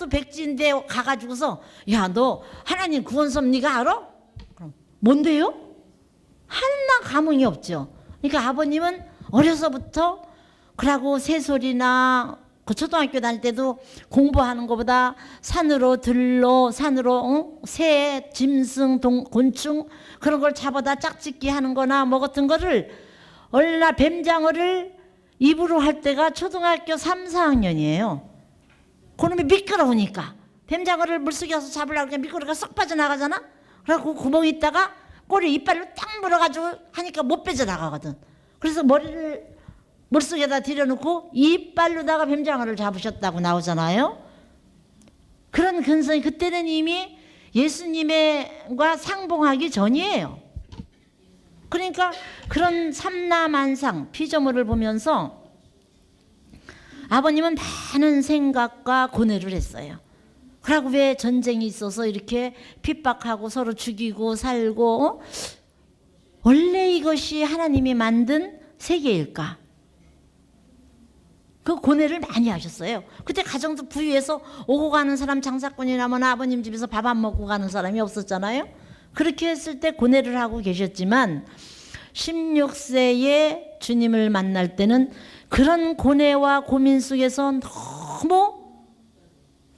아직도 백지인데 가가지고서 야, 너 하나님 구원섭 네가 알아? 그럼 뭔데요? 하나 감흥이 없죠. 그러니까 아버님은 어려서부터 그러고 새소리나 그 초등학교 다닐 때도 공부하는 것보다 산으로 들러 산으로 새, 짐승, 곤충 그런 걸 잡아다 짝짓기 하는 거나 뭐 같은 거를 얼라 뱀장어를 입으로 할 때가 초등학교 3, 4학년이에요. 그놈이 미끄러우니까 뱀장어를 물속에 가서 잡으려고 그냥 미끄러가 쏙 빠져나가잖아. 그래갖고 구멍이 있다가 꼬리 이빨로 딱 물어가지고 하니까 못 빠져나가거든. 그래서 머리를 물속에다 들여놓고 이빨로다가 뱀장어를 잡으셨다고 나오잖아요. 그런 근성이 그때는 이미 예수님과 상봉하기 전이에요. 그러니까 그런 삼라만상 피조물을 보면서 아버님은 많은 생각과 고뇌를 했어요. 그러고 왜 전쟁이 있어서 이렇게 핍박하고 서로 죽이고 살고 원래 이것이 하나님이 만든 세계일까? 그 고뇌를 많이 하셨어요. 그때 가정도 부유해서 오고 가는 사람 장사꾼이나 뭐나 아버님 집에서 밥 안 먹고 가는 사람이 없었잖아요. 그렇게 했을 때 고뇌를 하고 계셨지만 16세에 주님을 만날 때는 그런 고뇌와 고민 속에서 너무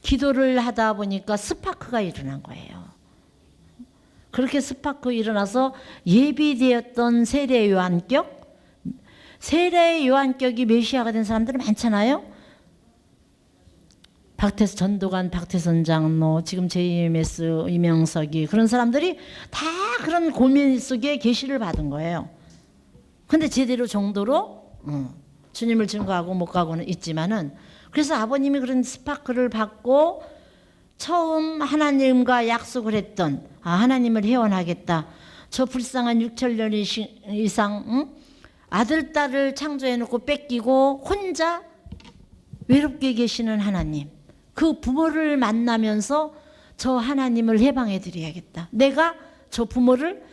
기도를 하다 보니까 스파크가 일어난 거예요. 그렇게 스파크 일어나서 예비되었던 세례 요한격, 세례 요한격이 메시아가 된 사람들은 많잖아요. 전도관 박태선 장로, 지금 JMS 이명석이 그런 사람들이 다 그런 고민 속에 계시를 받은 거예요. 근데 제대로 정도로 주님을 증거하고 못 가고는 있지만은, 그래서 아버님이 그런 스파크를 받고 처음 하나님과 약속을 했던 하나님을 회원하겠다. 저 불쌍한 6천년 이상 아들 딸을 창조해놓고 뺏기고 혼자 외롭게 계시는 하나님, 그 부모를 만나면서 저 하나님을 해방해 드려야겠다. 내가 저 부모를,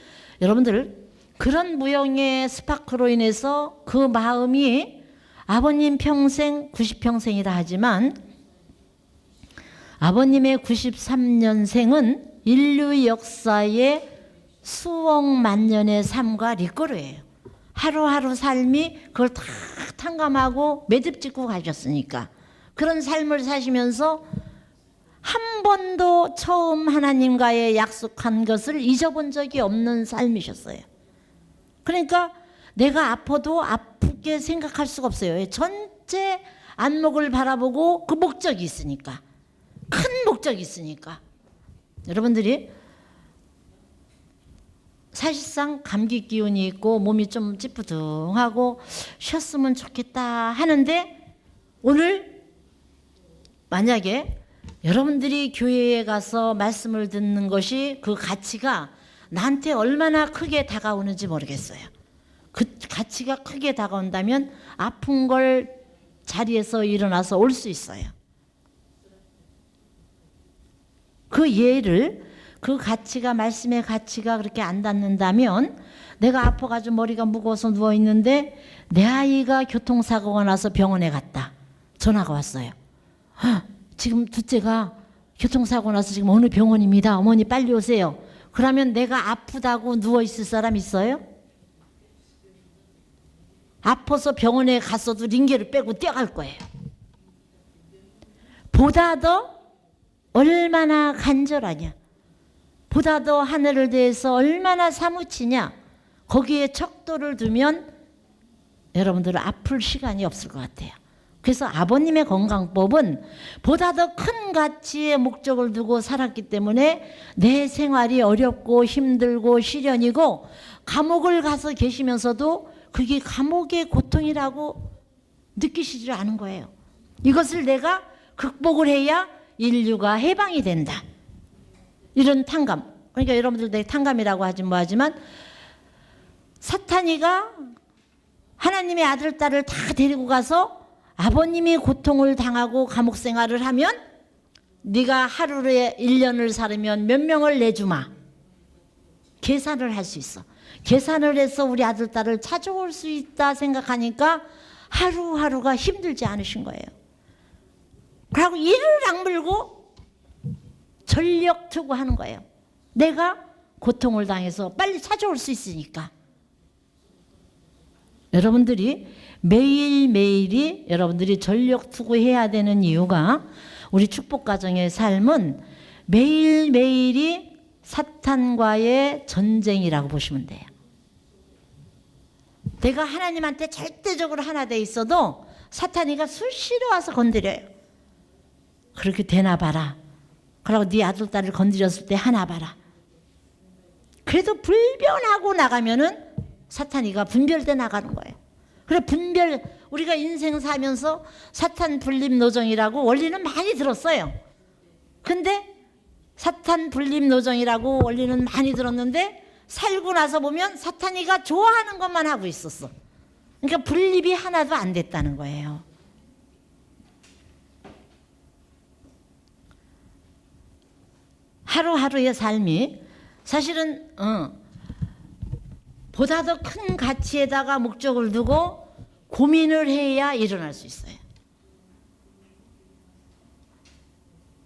여러분들 그런 무형의 스파크로 인해서 그 마음이 아버님 평생 90평생이라 하지만 아버님의 93년생은 인류 역사의 수억만 년의 삶과 리꼬르예요. 하루하루 삶이 그걸 다 탕감하고 매듭짓고 가셨으니까 그런 삶을 사시면서 한 번도 처음 하나님과의 약속한 것을 잊어본 적이 없는 삶이셨어요. 그러니까 내가 아파도 아프게 생각할 수가 없어요. 전체 안목을 바라보고 그 목적이 있으니까, 큰 목적이 있으니까. 여러분들이 사실상 감기 기운이 있고 몸이 좀 찌뿌둥하고 쉬었으면 좋겠다 하는데, 오늘 만약에 여러분들이 교회에 가서 말씀을 듣는 것이 그 가치가 나한테 얼마나 크게 다가오는지 모르겠어요. 그 가치가 크게 다가온다면 아픈 걸 자리에서 일어나서 올 수 있어요. 그 예를, 그 가치가, 말씀의 가치가 그렇게 안 닿는다면, 내가 아파가지고 머리가 무거워서 누워있는데 내 아이가 교통사고가 나서 병원에 갔다. 전화가 왔어요. 지금 둘째가 교통사고 나서 지금 어느 병원입니다. 어머니 빨리 오세요. 그러면 내가 아프다고 누워있을 사람 있어요? 아파서 병원에 갔어도 링겔을 빼고 뛰어갈 거예요. 보다 더 얼마나 간절하냐, 보다 더 하늘을 대해서 얼마나 사무치냐, 거기에 척도를 두면 여러분들은 아플 시간이 없을 것 같아요. 그래서 아버님의 건강법은 보다 더 큰 가치의 목적을 두고 살았기 때문에 내 생활이 어렵고 힘들고 시련이고 감옥을 가서 계시면서도 그게 감옥의 고통이라고 느끼시지 않은 거예요. 이것을 내가 극복을 해야 인류가 해방이 된다. 이런 탕감. 그러니까 여러분들 내 탕감이라고 하지 뭐하지만, 사탄이가 하나님의 아들 딸을 다 데리고 가서 아버님이 고통을 당하고 감옥 생활을 하면 네가 하루에 1년을 살으면 몇 명을 내주마. 계산을 할 수 있어. 계산을 해서 우리 아들 딸을 찾아올 수 있다 생각하니까 하루하루가 힘들지 않으신 거예요. 그리고 이를 악물고 전력 투구하는 거예요. 내가 고통을 당해서 빨리 찾아올 수 있으니까. 여러분들이 매일매일이 여러분들이 전력 투구해야 되는 이유가 우리 축복가정의 삶은 매일매일이 사탄과의 전쟁이라고 보시면 돼요. 내가 하나님한테 절대적으로 하나 돼 있어도 사탄이가 수시로 와서 건드려요. 그렇게 되나 봐라. 그러고 네 아들 딸을 건드렸을 때 하나 봐라. 그래도 불변하고 나가면은 사탄이가 분별돼 나가는 거예요. 그래 우리가 인생 사면서 사탄 분립 노정이라고 원리는 많이 들었어요. 근데 사탄 분립 노정이라고 원리는 많이 들었는데 살고 나서 보면 사탄이가 좋아하는 것만 하고 있었어. 그러니까 분립이 하나도 안 됐다는 거예요. 하루하루의 삶이 사실은 보다 더 큰 가치에다가 목적을 두고 고민을 해야 일어날 수 있어요.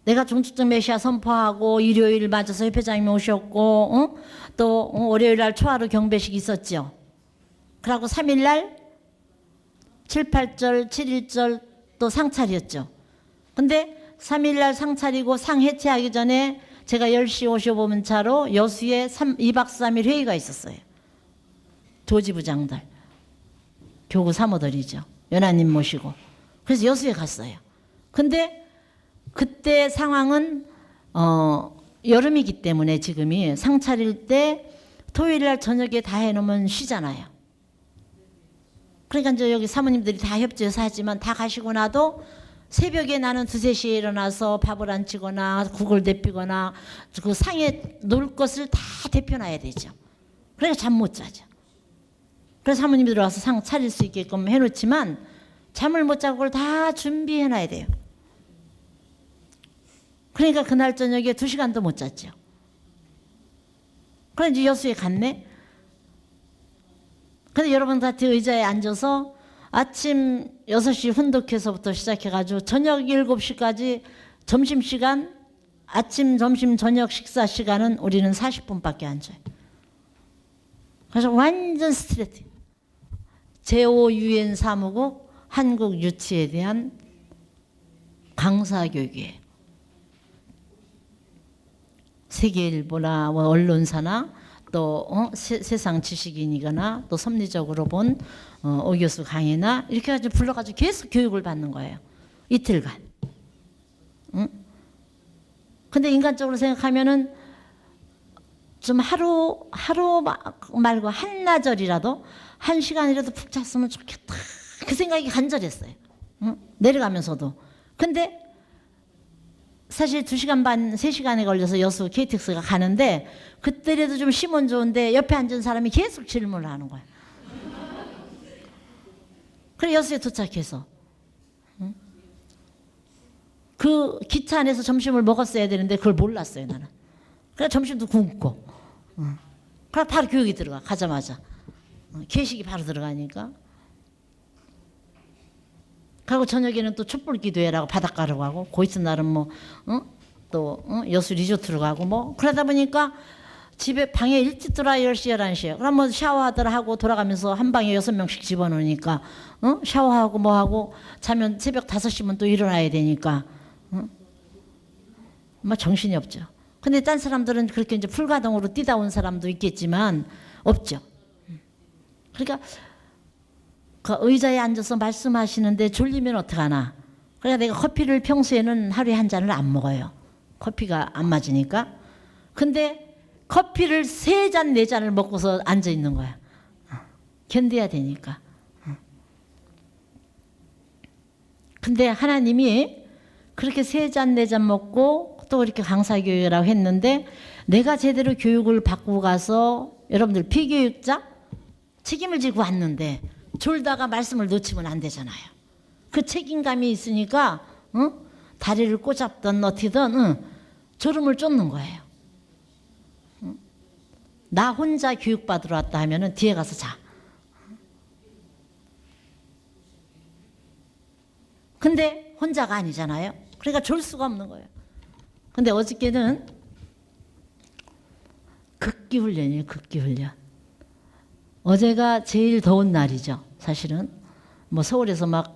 내가 종축적 메시아 선포하고 일요일 맞아서 협회장님이 오셨고 또 월요일 날 초하루 경배식 있었죠. 그리고 3일 날 7, 8절, 7일절 또 상차렸죠. 근데 3일 날 상차리고 상 해체하기 전에 제가 10시 55분 차로 여수에 2박 3일 회의가 있었어요. 조지부장들, 교구 사모들이죠. 연하님 모시고. 그래서 여수에 갔어요. 근데 그때 상황은 여름이기 때문에 지금이 상 차릴 때 토요일 날 저녁에 다 해놓으면 쉬잖아요. 그러니까 이제 여기 사모님들이 다 협조해서 하지만 다 가시고 나도 새벽에 나는 2, 3시에 일어나서 밥을 안 치거나 국을 데피거나 그 상에 놓을 것을 다 데펴놔야 되죠. 그러니까 잠 못 자죠. 그래서 사모님들이 와서 상 차릴 수 있게끔 해놓지만 잠을 못 자고 그걸 다 준비해놔야 돼요. 그러니까 그날 저녁에 2시간도 못 잤죠. 그래서 이제 여수에 갔네. 근데 여러분 같이 의자에 앉아서 아침 6시 훈독해서부터 시작해가지고 저녁 7시까지 점심시간, 아침, 점심, 저녁 식사 시간은 우리는 40분밖에 안 줘요. 그래서 완전 스트레스. 제5유엔 사무국 한국 유치에 대한 강사교육이에요. 세계일보나 언론사나 또 세상 지식인이거나 또 섭리적으로 본 오 교수 강의나 이렇게 가지고 불러가지고 계속 교육을 받는 거예요. 이틀간. 응? 근데 인간적으로 생각하면은 좀 하루 말고 한나절이라도 1시간이라도 푹 잤으면 좋겠다. 그 생각이 간절했어요. 응? 내려가면서도. 근데 사실 2시간 반, 3시간에 걸려서 여수 KTX가 가는데 그때라도 좀 쉬면 좋은데 옆에 앉은 사람이 계속 질문을 하는 거야. 그래 여수에 도착해서 그 기차 안에서 점심을 먹었어야 되는데 그걸 몰랐어요 나는. 그래 점심도 굶고 그래 바로 교육이 들어가. 가자마자 계식이 바로 들어가니까. 그리고 저녁에는 또 촛불 기도회라고 바닷가로 가고 고 있은 날은 뭐 또 여수 리조트로 가고 뭐 그러다 보니까 집에 방에 일찍 들어와 10시 11시에 그럼 뭐 샤워하더라 하고 돌아가면서 한 방에 6명씩 집어넣으니까 샤워하고 뭐하고 자면 새벽 5시면 또 일어나야 되니까 뭐 정신이 없죠. 근데 딴 사람들은 그렇게 이제 풀가동으로 뛰다 온 사람도 있겠지만 없죠. 그러니까 그 의자에 앉아서 말씀하시는데 졸리면 어떡하나. 그러니까 내가 커피를 평소에는 하루에 한 잔을 안 먹어요. 커피가 안 맞으니까. 근데 커피를 3잔, 4잔을 먹고서 앉아 있는 거야. 견뎌야 되니까. 근데 하나님이 그렇게 3잔, 4잔 먹고 또 이렇게 강사교육이라고 했는데 내가 제대로 교육을 받고 가서 여러분들 피교육자 책임을 지고 왔는데 졸다가 말씀을 놓치면 안 되잖아요. 그 책임감이 있으니까 다리를 꼬잡든 어떻게든 졸음을 쫓는 거예요. 나 혼자 교육받으러 왔다 하면은 뒤에 가서 자. 근데 혼자가 아니잖아요. 그러니까 졸 수가 없는 거예요. 근데 어저께는 극기 훈련이에요. 극기 훈련. 어제가 제일 더운 날이죠. 사실은 뭐 서울에서 막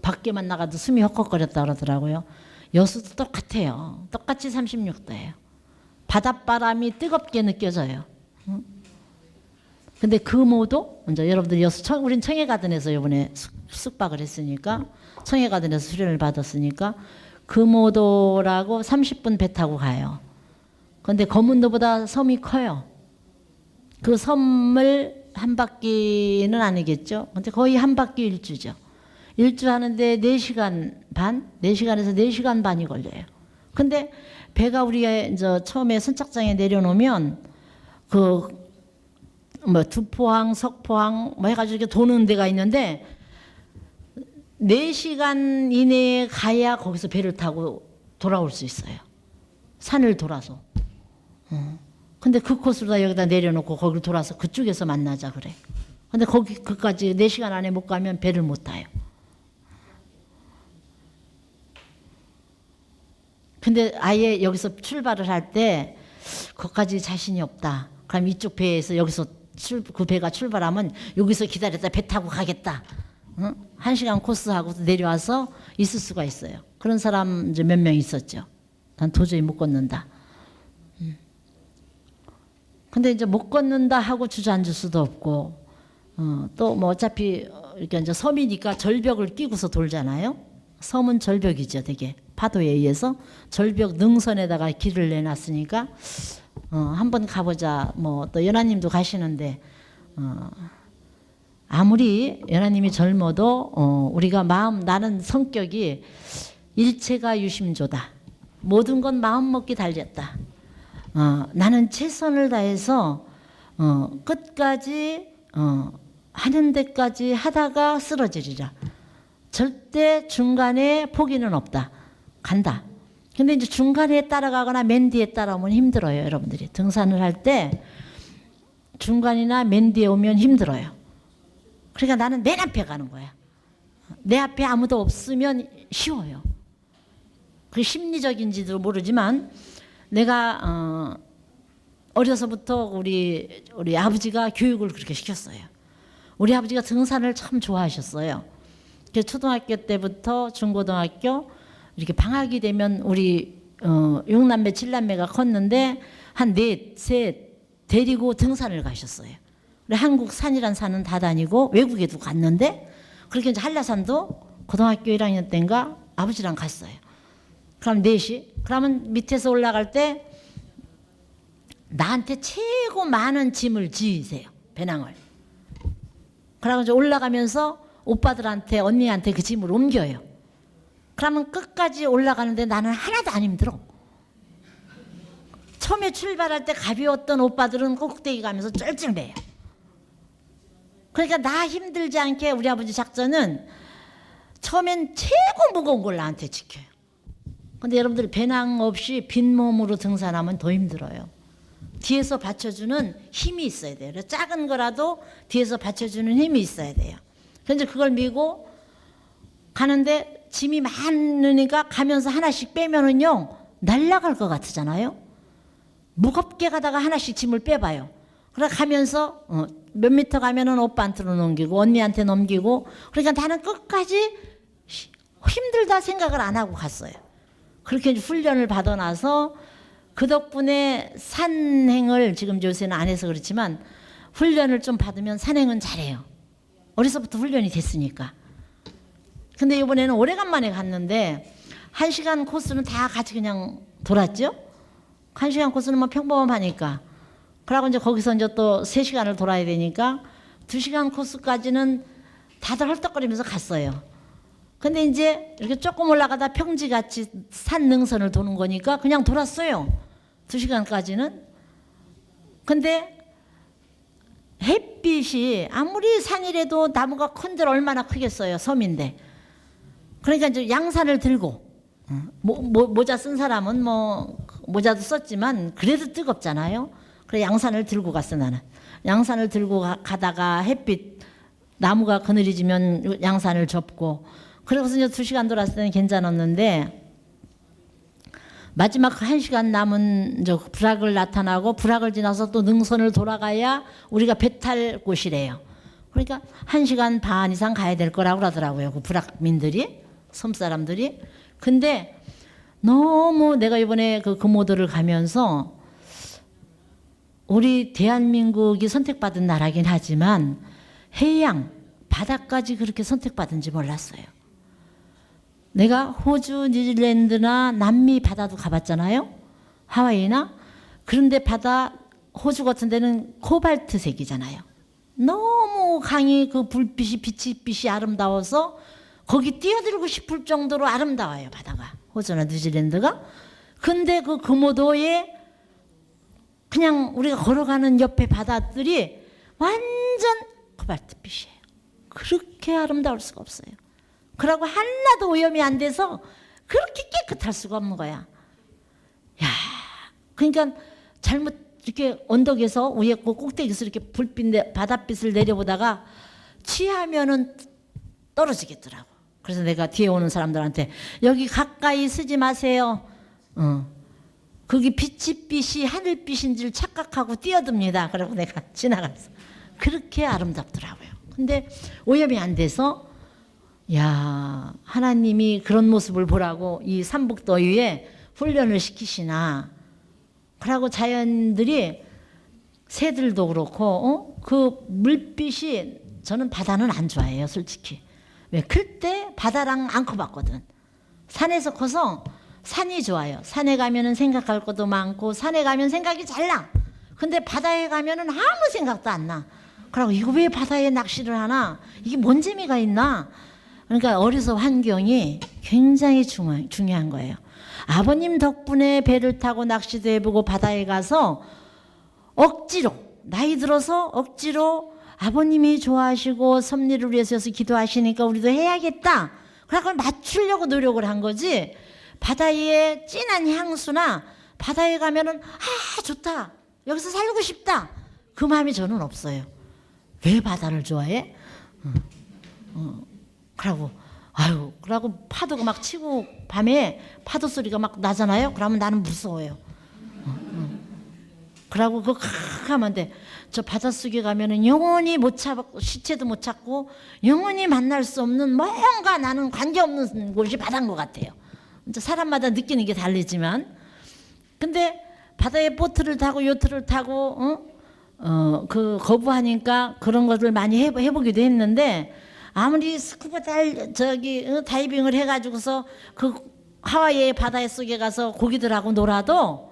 밖에만 나가도 숨이 헉헉거렸다 그러더라고요. 여수도 똑같아요. 똑같이 36도예요. 바닷바람이 뜨겁게 느껴져요. 근데 금오도 이제 여러분들 우린 청해가든에서 이번에 숙박을 했으니까 청해가든에서 수련을 받았으니까 금오도라고 30분 배 타고 가요. 근데 거문도보다 섬이 커요. 그 섬을 한 바퀴는 아니겠죠. 근데 거의 한 바퀴 일주죠. 일주 하는데 4시간 반, 4시간에서 4시간 반이 걸려요. 근데 배가 우리가 이제 처음에 선착장에 내려놓으면 뭐 두포항, 석포항 뭐 해가지고 이렇게 도는 데가 있는데 4시간 이내에 가야 거기서 배를 타고 돌아올 수 있어요. 산을 돌아서. 근데 그 코스로 다 여기다 내려놓고 거기를 돌아서 그쪽에서 만나자 그래. 근데 그까지 4시간 안에 못 가면 배를 못 타요. 근데 아예 여기서 출발을 할 때 거기까지 자신이 없다. 그럼 이쪽 배에서 여기서 그 배가 출발하면 여기서 기다렸다 배 타고 가겠다. 1시간 코스하고 내려와서 있을 수가 있어요. 그런 사람 이제 몇 명 있었죠. 난 도저히 못 걷는다. 근데 이제 못 걷는다 하고 주저앉을 수도 없고, 또 뭐 어차피 이렇게 이제 섬이니까 절벽을 끼고서 돌잖아요. 섬은 절벽이죠, 되게 파도에 의해서 절벽 능선에다가 길을 내놨으니까 한번 가보자. 뭐 또 연하님도 가시는데 아무리 연하님이 젊어도 우리가 나는 성격이 일체가 유심조다. 모든 건 마음 먹기 달렸다. 나는 최선을 다해서 끝까지 하는 데까지 하다가 쓰러지리라. 절대 중간에 포기는 없다. 간다. 근데 이제 중간에 따라가거나 맨 뒤에 따라오면 힘들어요. 여러분들이 등산을 할 때 중간이나 맨 뒤에 오면 힘들어요. 그러니까 나는 맨 앞에 가는 거야. 내 앞에 아무도 없으면 쉬워요. 그게 심리적인지도 모르지만 내가 어려서부터 우리 아버지가 교육을 그렇게 시켰어요. 우리 아버지가 등산을 참 좋아하셨어요. 그래서 초등학교 때부터 중고등학교 이렇게 방학이 되면 우리 6남매 7남매가 컸는데 한 셋 데리고 등산을 가셨어요. 한국 산이란 산은 다 다니고 외국에도 갔는데 그렇게 이제 한라산도 고등학교 1학년 때인가 아버지랑 갔어요. 그럼 4시. 그러면 밑에서 올라갈 때 나한테 최고 많은 짐을 지으세요. 배낭을. 그러고 이제 올라가면서 오빠들한테 언니한테 그 짐을 옮겨요. 그러면 끝까지 올라가는데 나는 하나도 안 힘들어. 처음에 출발할 때 가벼웠던 오빠들은 꼭대기 가면서 쩔쩔매요. 그러니까 나 힘들지 않게 우리 아버지 작전은 처음엔 최고 무거운 걸 나한테 지켜요. 근데 여러분들 배낭 없이 빈몸으로 등산하면 더 힘들어요. 뒤에서 받쳐주는 힘이 있어야 돼요. 그래서 작은 거라도 뒤에서 받쳐주는 힘이 있어야 돼요. 그래서 그걸 미고 가는데 짐이 많으니까 가면서 하나씩 빼면은요 날아갈 것 같잖아요. 무겁게 가다가 하나씩 짐을 빼봐요. 그래 가면서 몇 미터 가면은 오빠한테로 넘기고 언니한테 넘기고 그러니까 나는 끝까지 힘들다 생각을 안 하고 갔어요. 그렇게 훈련을 받아놔서 그 덕분에 산행을 지금 요새는 안 해서 그렇지만 훈련을 좀 받으면 산행은 잘해요. 어려서부터 훈련이 됐으니까. 근데 이번에는 오래간만에 갔는데 1시간 코스는 다 같이 그냥 돌았죠. 1시간 코스는 뭐 평범하니까. 그러고 이제 거기서 이제 또 3시간을 돌아야 되니까 2시간 코스까지는 다들 헐떡거리면서 갔어요. 근데 이제 이렇게 조금 올라가다 평지같이 산 능선을 도는 거니까 그냥 돌았어요. 2시간까지는. 근데 햇빛이 아무리 산이라도 나무가 큰들 얼마나 크겠어요. 섬인데. 그러니까 이제 양산을 들고 모자 쓴 사람은 뭐 모자도 썼지만 그래도 뜨겁잖아요. 그래 양산을 들고 갔어 나는. 양산을 들고 가다가 햇빛 나무가 그늘이지면 양산을 접고 그래서 이제 2시간 돌았을 때는 괜찮았는데 마지막 1시간 남은 저 불악을 나타나고 불악을 지나서 또 능선을 돌아가야 우리가 배 탈 곳이래요. 그러니까 1시간 반 이상 가야 될 거라고 그러더라고요. 그 불악민들이, 섬 사람들이. 근데 너무 내가 이번에 그 금오도를 가면서 우리 대한민국이 선택받은 나라긴 하지만 해양, 바다까지 그렇게 선택받은지 몰랐어요. 내가 호주, 뉴질랜드나 남미 바다도 가봤잖아요. 하와이나. 그런데 바다, 호주 같은 데는 코발트색이잖아요. 너무 강이 그 불빛이 빛이 아름다워서 거기 뛰어들고 싶을 정도로 아름다워요, 바다가. 호주나 뉴질랜드가. 근데 그 금오도에 그냥 우리가 걸어가는 옆에 바다들이 완전 코발트빛이에요. 그렇게 아름다울 수가 없어요. 그러고 하나도 오염이 안 돼서 그렇게 깨끗할 수가 없는 거야. 야, 그러니까 잘못 이렇게 언덕에서 위에 꼭대기에서 이렇게 불빛 바닷빛을 내려보다가 취하면은 떨어지겠더라고. 그래서 내가 뒤에 오는 사람들한테 여기 가까이 쓰지 마세요. 거기 빛이 하늘빛인 줄 착각하고 뛰어듭니다. 그러고 내가 지나갔어. 그렇게 아름답더라고요. 근데 오염이 안 돼서 야, 하나님이 그런 모습을 보라고 이 삼북더위에 훈련을 시키시나. 그러고 자연들이 새들도 그렇고 그 물빛이 저는 바다는 안 좋아해요, 솔직히. 왜? 클 때 바다랑 안 커봤거든. 산에서 커서 산이 좋아요. 산에 가면은 생각할 것도 많고 산에 가면 생각이 잘 나. 근데 바다에 가면은 아무 생각도 안 나. 그러고 이거 왜 바다에 낚시를 하나? 이게 뭔 재미가 있나? 그러니까 어려서 환경이 굉장히 중요한 거예요. 아버님 덕분에 배를 타고 낚시도 해보고 바다에 가서 억지로 나이 들어서 억지로 아버님이 좋아하시고 섭리를 위해서 기도하시니까 우리도 해야겠다. 그래서 맞추려고 노력을 한 거지. 바다의 진한 향수나 바다에 가면은 아 좋다. 여기서 살고 싶다. 그 마음이 저는 없어요. 왜 바다를 좋아해? 그러고 아유, 그러고 파도가 막 치고 밤에 파도 소리가 막 나잖아요. 그러면 나는 무서워요. 그러고 그거 하면 돼. 저 바닷속에 가면은 영원히 못 찾고 시체도 못 찾고 영원히 만날 수 없는 뭔가 나는 관계없는 곳이 바다인 것 같아요. 이제 사람마다 느끼는 게 다르지만 근데 바다에 보트를 타고 요트를 타고 그 거부하니까 그런 것을 많이 해보기도 했는데 아무리 스쿠버 다이빙을 해가지고서 그 하와이의 바다 속에 가서 고기들하고 놀아도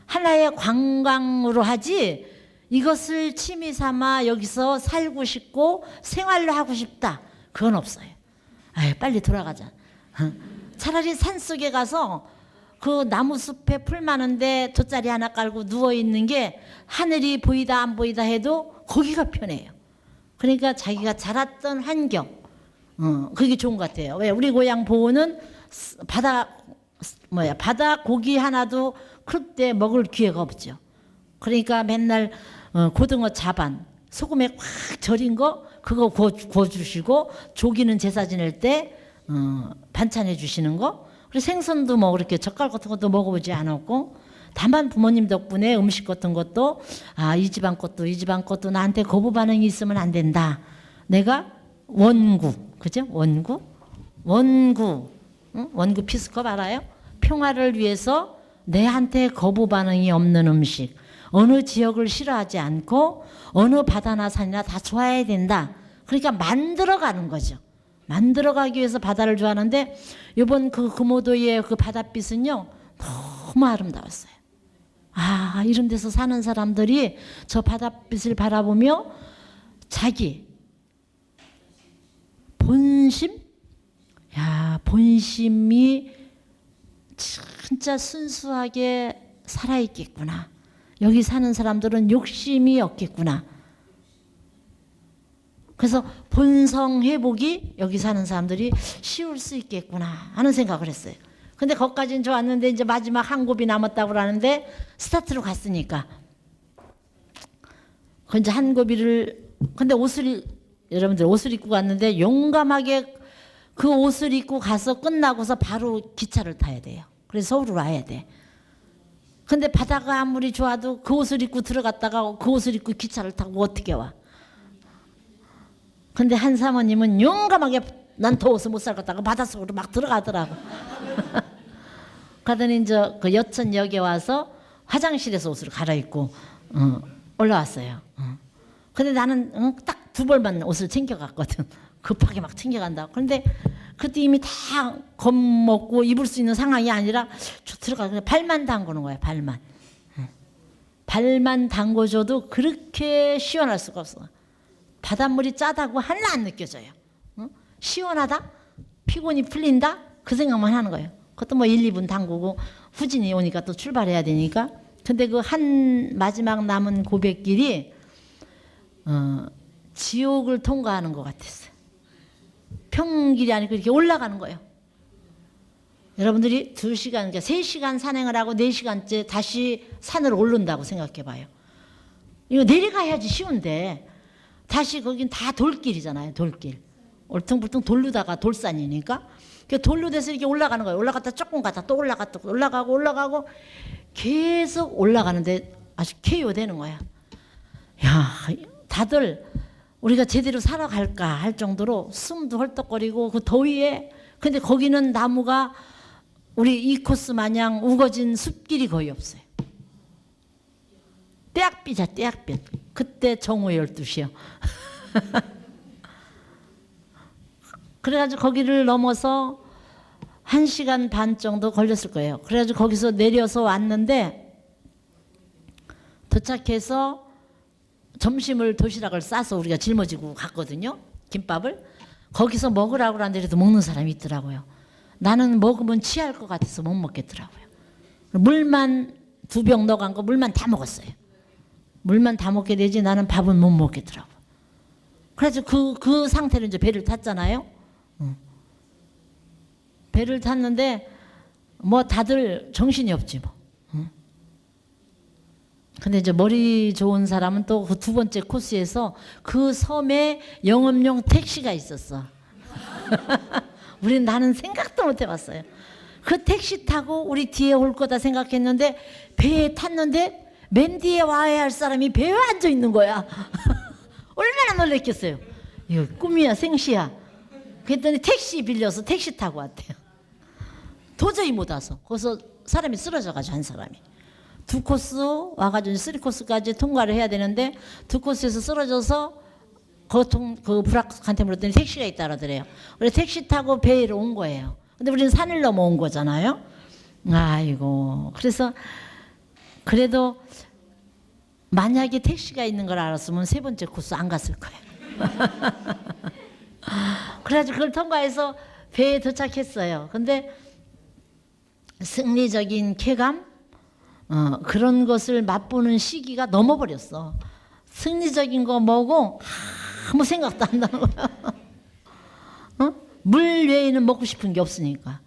하나의 관광으로 하지 이것을 취미 삼아 여기서 살고 싶고 생활로 하고 싶다. 그건 없어요. 아유, 빨리 돌아가자. 차라리 산속에 가서 그 나무 숲에 풀 많은데 돗자리 하나 깔고 누워있는 게 하늘이 보이다 안 보이다 해도 거기가 편해요. 그러니까 자기가 자랐던 환경, 그게 좋은 것 같아요. 왜? 우리 고향 보호는 바다 고기 하나도 클 때 먹을 기회가 없죠. 그러니까 맨날 고등어 자반, 소금에 확 절인 거 그거 구워주시고 조기는 제사 지낼 때 반찬해 주시는 거. 그리고 생선도 뭐 그렇게 젓갈 같은 것도 먹어보지 않았고 다만 부모님 덕분에 음식 같은 것도 이 집안 것도 나한테 거부 반응이 있으면 안 된다. 내가 원구, 그죠? 원구, 응? 원구 피스컵 알아요? 평화를 위해서 내한테 거부 반응이 없는 음식, 어느 지역을 싫어하지 않고 어느 바다나 산이나 다 좋아해야 된다. 그러니까 만들어가는 거죠. 만들어가기 위해서 바다를 좋아하는데 이번 그 금오도의 그 바닷빛은요 너무 아름다웠어요. 이런 데서 사는 사람들이 저 바닷빛을 바라보며 자기 본심이 진짜 순수하게 살아있겠구나. 여기 사는 사람들은 욕심이 없겠구나. 그래서 본성 회복이 여기 사는 사람들이 쉬울 수 있겠구나 하는 생각을 했어요. 근데 거기까지는 좋았는데 이제 마지막 한 곱이 남았다고 그러는데 스타트로 갔으니까 이제 한 곱이를 근데 여러분들 옷을 입고 갔는데 용감하게 그 옷을 입고 가서 끝나고서 바로 기차를 타야 돼요. 그래서 서울로 와야 돼. 근데 바다가 아무리 좋아도 그 옷을 입고 들어갔다가 그 옷을 입고 기차를 타고 어떻게 와? 근데 한 사모님은 용감하게 난 더워서 못 살겠다고 바닷속으로 막 들어가더라고. 가더니 이제 그 여천역에 와서 화장실에서 옷을 갈아입고 올라왔어요. 근데 나는 딱 두 벌만 옷을 챙겨갔거든. 급하게 막 챙겨간다. 그런데 그때 이미 다 겁먹고 입을 수 있는 상황이 아니라 들어가 그냥 발만 담그는 거야. 발만. 발만 담궈줘도 그렇게 시원할 수가 없어. 바닷물이 짜다고 하나 안 느껴져요. 시원하다? 피곤이 풀린다? 그 생각만 하는 거예요. 그것도 뭐 1, 2분 담그고 후진이 오니까 또 출발해야 되니까. 근데 그 한 마지막 남은 고백길이 지옥을 통과하는 것 같았어요. 평길이 아니고 이렇게 올라가는 거예요. 여러분들이 2시간, 그러니까 3시간 산행을 하고 4시간째 다시 산을 오른다고 생각해 봐요. 이거 내려가야지 쉬운데 다시 거긴 다 돌길이잖아요. 돌길. 얼퉁불퉁 돌르다가 돌산이니까 돌로 돼서 이렇게 올라가는 거예요. 올라갔다 조금 갔다 또 올라갔다 올라가고 계속 올라가는데 아주 KO 되는 거야. 야, 다들 우리가 제대로 살아갈까 할 정도로 숨도 헐떡거리고 그 더위에. 근데 거기는 나무가 우리 이 코스 마냥 우거진 숲길이 거의 없어요. 떼약비자 떼약빛. 그때 정오 12시요. 그래가지고 거기를 넘어서 1시간 반 정도 걸렸을 거예요. 그래가지고 거기서 내려서 왔는데 도착해서 점심을 도시락을 싸서 우리가 짊어지고 갔거든요. 김밥을. 거기서 먹으라고 하는데 그래도 먹는 사람이 있더라고요. 나는 먹으면 취할 것 같아서 못 먹겠더라고요. 물만 2병 넣어간 거 물만 다 먹었어요. 물만 다 먹게 되지 나는 밥은 못 먹겠더라고요. 그래서 그 상태로 이제 배를 탔잖아요. 배를 탔는데 뭐 다들 정신이 없지 뭐. 근데 이제 머리 좋은 사람은 또 그 2번째 코스에서 그 섬에 영업용 택시가 있었어. 나는 생각도 못 해봤어요. 그 택시 타고 우리 뒤에 올 거다 생각했는데 배에 탔는데 맨 뒤에 와야 할 사람이 배에 앉아 있는 거야. 얼마나 놀랬겠어요. 이거 꿈이야 생시야. 그랬더니 택시 빌려서 택시 타고 왔대요. 도저히 못 와서. 거기서 사람이 쓰러져가지고 한 사람이. 2코스 와가지고 3코스까지 통과를 해야 되는데 2코스에서 쓰러져서 그 불악한테 물었더니 택시가 있다 그러더래요. 그래서 택시 타고 배로 온 거예요. 근데 우리는 산을 넘어 온 거잖아요. 아이고. 그래서 그래도 만약에 택시가 있는 걸 알았으면 3번째 코스 안 갔을 거예요. 그래가지고 그걸 통과해서 배에 도착했어요. 근데 승리적인 쾌감? 그런 것을 맛보는 시기가 넘어버렸어. 승리적인 거 뭐고 아무 생각도 안 나는 거야. 물 외에는 먹고 싶은 게 없으니까.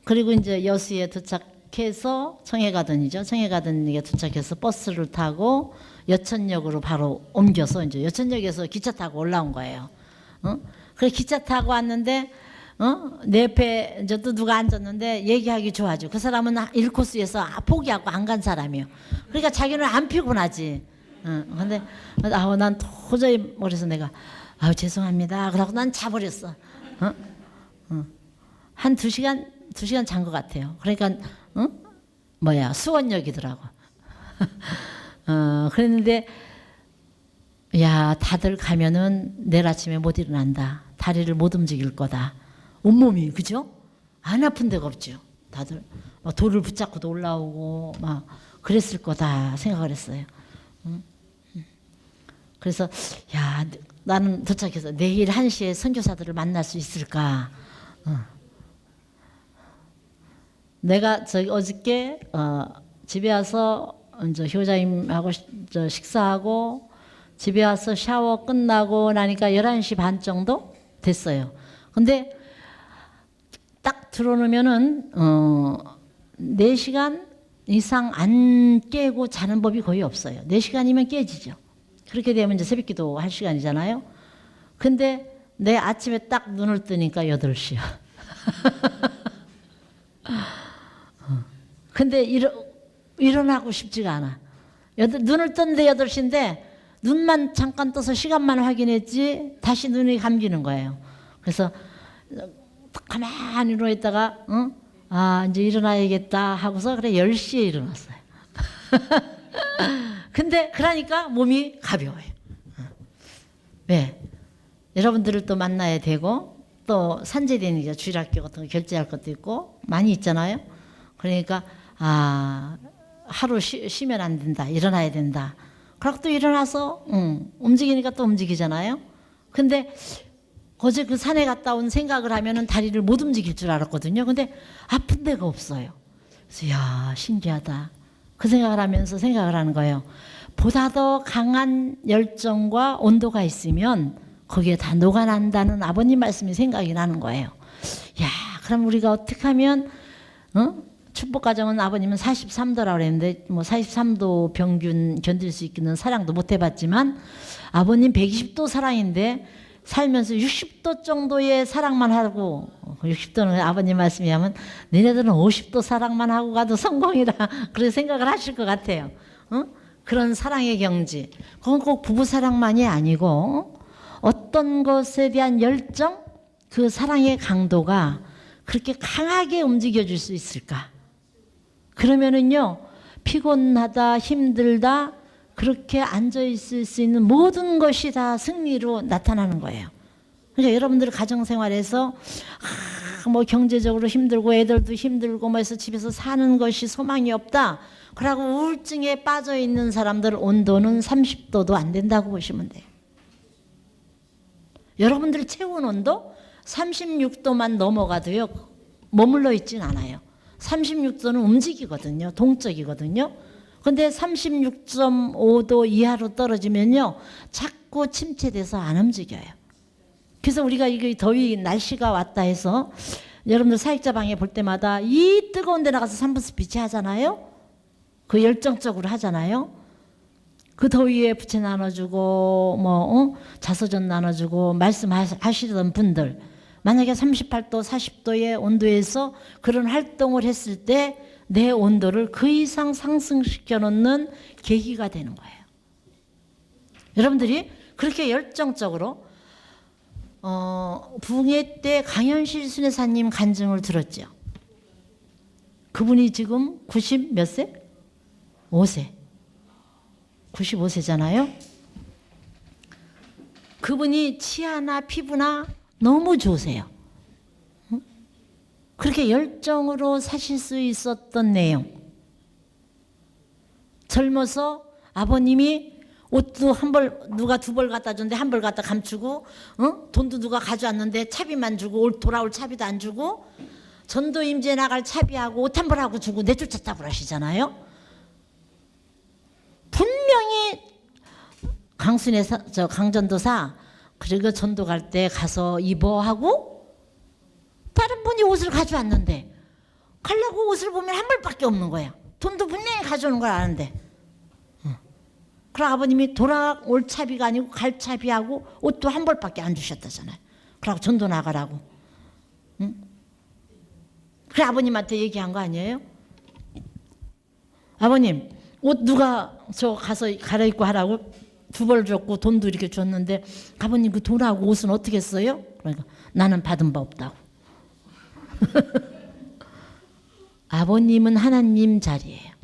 그리고 이제 여수에 도착해서 청해가든이죠. 청해가든에 도착해서 버스를 타고 여천역으로 바로 옮겨서 이제 여천역에서 기차 타고 올라온 거예요. 그래서 기차 타고 왔는데 내 옆에 이제 또 누가 앉았는데 얘기하기 좋아하죠. 그 사람은 1코스에서 포기하고 안 간 사람이에요. 그러니까 자기는 안 피곤하지. 근데 난 도저히 그래서 내가 죄송합니다. 그러고 난 자버렸어. 한 2시간 잔 것 같아요. 그러니까 수원역이더라고. 그랬는데 야 다들 가면은 내일 아침에 못 일어난다. 다리를 못 움직일 거다. 온몸이 그죠? 안 아픈 데가 없죠. 다들 막 돌을 붙잡고도 올라오고 막 그랬을 거다 생각을 했어요. 그래서 야 나는 도착해서 내일 1시에 선교사들을 만날 수 있을까? 내가 어저께 집에 와서 이제 효자님하고 식사하고 집에 와서 샤워 끝나고 나니까 11시 반 정도 됐어요. 근데 딱 들어놓으면은 4시간 이상 안 깨고 자는 법이 거의 없어요. 4시간이면 깨지죠. 그렇게 되면 이제 새벽기도 할 시간이잖아요. 근데 내 아침에 딱 눈을 뜨니까 8시야. 근데 일어나고 싶지가 않아. 눈을 떴는데 8시인데 눈만 잠깐 떠서 시간만 확인했지 다시 눈이 감기는 거예요. 그래서 가만히 누워있다가 아 이제 일어나야겠다 하고서 그래 10시에 일어났어요. 근데 그러니까 몸이 가벼워요. 왜? 여러분들을 또 만나야 되고 또 산재되니까 주일학교 같은 거 결제할 것도 있고 많이 있잖아요. 그러니까 아 하루 쉬면 안 된다. 일어나야 된다. 그러고 또 일어나서 움직이니까 또 움직이잖아요. 근데 어제 그 산에 갔다 온 생각을 하면은 다리를 못 움직일 줄 알았거든요. 근데 아픈 데가 없어요. 그래서 야 신기하다. 그 생각을 하면서 생각을 하는 거예요. 보다 더 강한 열정과 온도가 있으면 거기에 다 녹아난다는 아버님 말씀이 생각이 나는 거예요. 야 그럼 우리가 어떻게 하면 축복가정은 아버님은 43도라고 그랬는데 뭐 43도 평균 견딜 수 있는 사랑도 못 해봤지만 아버님 120도 사랑인데 살면서 60도 정도의 사랑만 하고 60도는 아버님 말씀이 하면 너네들은 50도 사랑만 하고 가도 성공이라 그렇게 생각을 하실 것 같아요. 그런 사랑의 경지. 그건 꼭 부부사랑만이 아니고 어떤 것에 대한 열정, 그 사랑의 강도가 그렇게 강하게 움직여줄 수 있을까? 그러면은요 피곤하다 힘들다 그렇게 앉아있을 수 있는 모든 것이 다 승리로 나타나는 거예요. 그러니까 여러분들 가정생활에서 뭐 경제적으로 힘들고 애들도 힘들고 뭐 해서 집에서 사는 것이 소망이 없다. 그러고 우울증에 빠져 있는 사람들 온도는 30도도 안 된다고 보시면 돼요. 여러분들 체온 온도 36도만 넘어가도요 머물러 있진 않아요. 36도는 움직이거든요. 동적이거든요. 근데 36.5도 이하로 떨어지면요 자꾸 침체돼서 안 움직여요. 그래서 우리가 이게 더위 날씨가 왔다 해서 여러분들 사역자 방에 볼 때마다 이 뜨거운 데 나가서 산부 스피치 하잖아요. 그 열정적으로 하잖아요. 그 더위에 부채 나눠주고 뭐 자서전 나눠주고 말씀하시던 분들 만약에 38도 40도의 온도에서 그런 활동을 했을 때 내 온도를 그 이상 상승시켜 놓는 계기가 되는 거예요. 여러분들이 그렇게 열정적으로 붕괴 때 강현실 순회사님 간증을 들었죠. 그분이 지금 90 몇 세? 5세. 95세잖아요. 그분이 치아나 피부나 너무 좋으세요. 그렇게 열정으로 사실 수 있었던 내용. 젊어서 아버님이 옷도 누가 2벌 갖다 줬는데 1벌 갖다 감추고 돈도 누가 가져왔는데 차비만 주고 돌아올 차비도 안 주고 전도 임재 나갈 차비하고 옷 1벌 하고 주고 내쫓았다고 그러시잖아요. 분명히 강전도사 그리고 전도 갈 때 가서 입어 하고 다른 분이 옷을 가져왔는데 가려고 옷을 보면 1벌밖에 없는 거야. 돈도 분명히 가져오는 걸 아는데. 그럼 아버님이 돌아올 차비가 아니고 갈 차비하고 옷도 1벌밖에 안 주셨다잖아요. 그러고 전도 나가라고. 그래 아버님한테 얘기한 거 아니에요? 아버님 옷 누가 저 가서 갈아입고 하라고 2벌 줬고 돈도 이렇게 줬는데 아버님 그 돈하고 옷은 어떻게 써요? 그러니까 나는 받은 바 없다고. 아버님은 하나님 자리예요.